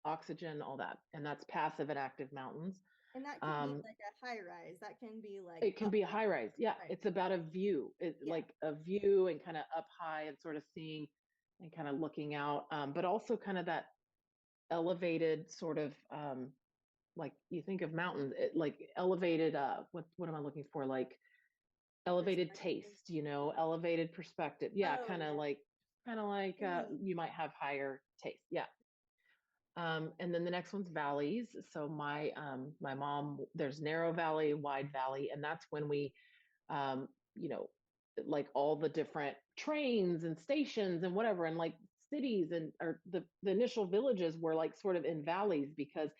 oxygen, all that. And that's passive and active mountains. And that can be like a high rise. That can be like it can be a high rise. Yeah. Right. It's about a view. Like a view and kind of up high and sort of seeing and kind of looking out. But also kind of that elevated sort of like you think of mountains, like elevated what am I looking for? Like elevated taste, elevated perspective. Yeah, kind of like you might have higher taste. Yeah. And then the next one's valleys. So my mom, there's narrow valley, wide valley, and that's when we, like all the different trains and stations and whatever, and like cities or the initial villages were like sort of in valleys because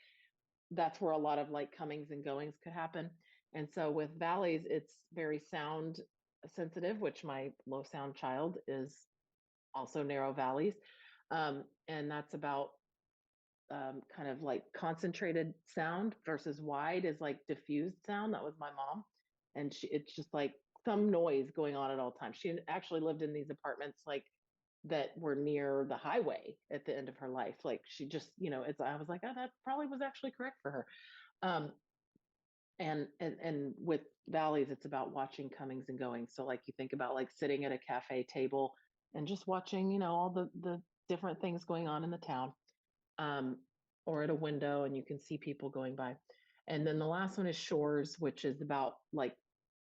that's where a lot of like comings and goings could happen. And so with valleys, it's very sound sensitive, which my low sound child is also narrow valleys. And that's about kind of like concentrated sound versus wide is like diffused sound. That was my mom. And it's just like some noise going on at all times. She actually lived in these apartments like that were near the highway at the end of her life. Like she just, I was like, oh, that probably was actually correct for her. And with valleys, it's about watching comings and goings. So like you think about like sitting at a cafe table and just watching, all the different things going on in the town. Or at a window and you can see people going by. And then the last one is shores, which is about like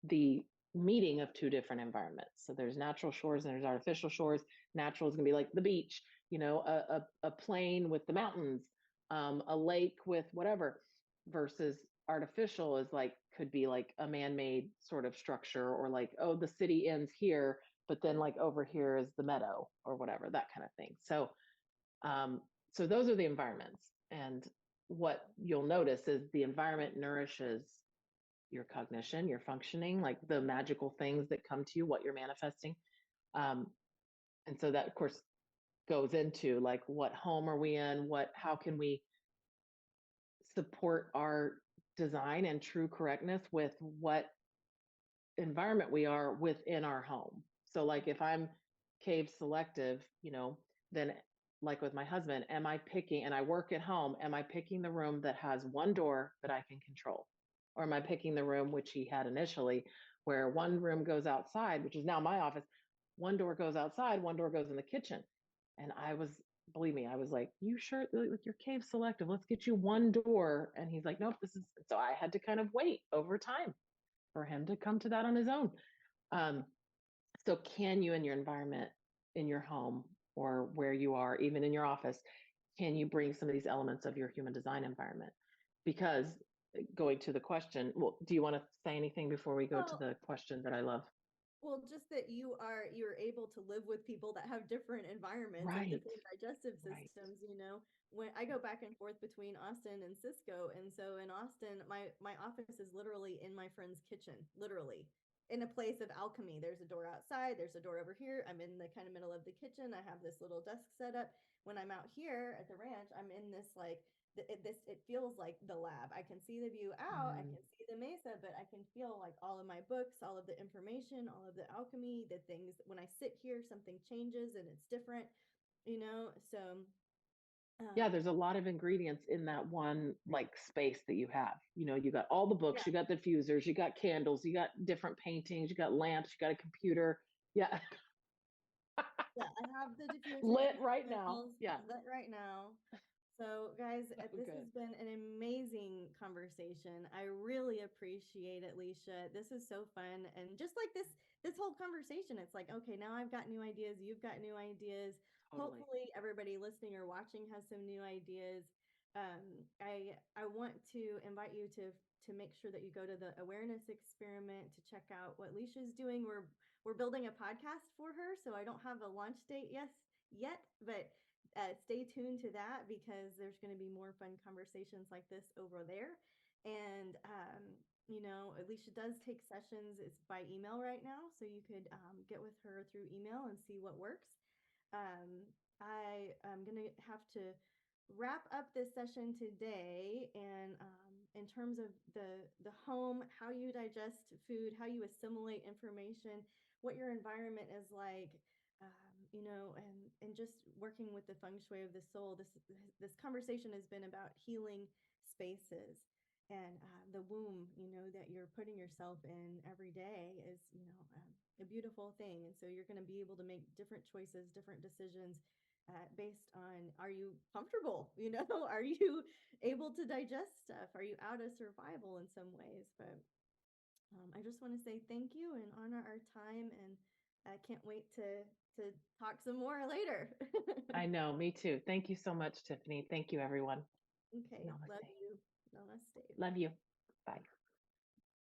the meeting of two different environments. So there's natural shores and there's artificial shores. Natural is going to be like the beach, a plain with the mountains, a lake with whatever, versus artificial is like, could be like a man-made sort of structure, or like, oh, the city ends here, but then like over here is the meadow or whatever, that kind of thing. So those are the environments. And what you'll notice is the environment nourishes your cognition, your functioning, like the magical things that come to you, what you're manifesting. And so that, of course, goes into like, what home are we in? How can we support our design and true correctness with what environment we are within our home? So like if I'm cave selective, then like with my husband, am I picking, and I work at home, am I picking the room that has one door that I can control? Or am I picking the room, which he had initially, where one room goes outside, which is now my office, one door goes outside, one door goes in the kitchen. And believe me, I was like, you sure, like your cave selective, let's get you one door. And he's like, nope, so I had to kind of wait over time for him to come to that on his own. So can you, in your environment, in your home, or where you are, even in your office, can you bring some of these elements of your human design environment? Because going to the question, well, do you want to say anything before we go to the question that I love? Well, just that you're able to live with people that have different environments and different digestive systems, When I go back and forth between Austin and Cisco, and so in Austin, my office is literally in my friend's kitchen, literally. In a place of alchemy. There's a door outside, there's a door over here. I'm in the kind of middle of the kitchen. I have this little desk set up. When I'm out here at the ranch, I'm in this like it feels like the lab. I can see the view out, I can see the mesa, but I can feel like all of my books, all of the information, all of the alchemy, the things. When I sit here, something changes and it's different, you know. So Yeah, there's a lot of ingredients in that one like space that you have. You got all the books, yeah, you got diffusers, you got candles, you got different paintings, you got lamps, you got a computer. Yeah. yeah, I have the diffusers, Lit the right now. candles Yeah. lit right now. So, guys, So this good. has been an amazing conversation. I really appreciate it, Leisha. This is so fun, and just like this whole conversation, it's like, okay, now I've got new ideas. You've got new ideas. Totally. Hopefully, everybody listening or watching has some new ideas. I want to invite you to make sure that you go to the awareness experiment to check out what Leisha's doing. We're building a podcast for her, so I don't have a launch date yet, but stay tuned to that because there's going to be more fun conversations like this over there. And, Alicia does take sessions. It's by email right now. So you could get with her through email and see what works. I am going to have to wrap up this session today. And in terms of the home, how you digest food, how you assimilate information, what your environment is like, and just working with the feng shui of the soul. This conversation has been about healing spaces, and the womb, that you're putting yourself in every day is, a beautiful thing. And so you're going to be able to make different choices, different decisions. Based on, are you comfortable? Are you able to digest stuff? Are you out of survival in some ways? But I just want to say thank you and honor our time, and I can't wait to talk some more later. I know, me too. Thank you so much, Tiffany. Thank you, everyone. Okay, love Namaste. you. Namaste. Love you. Bye.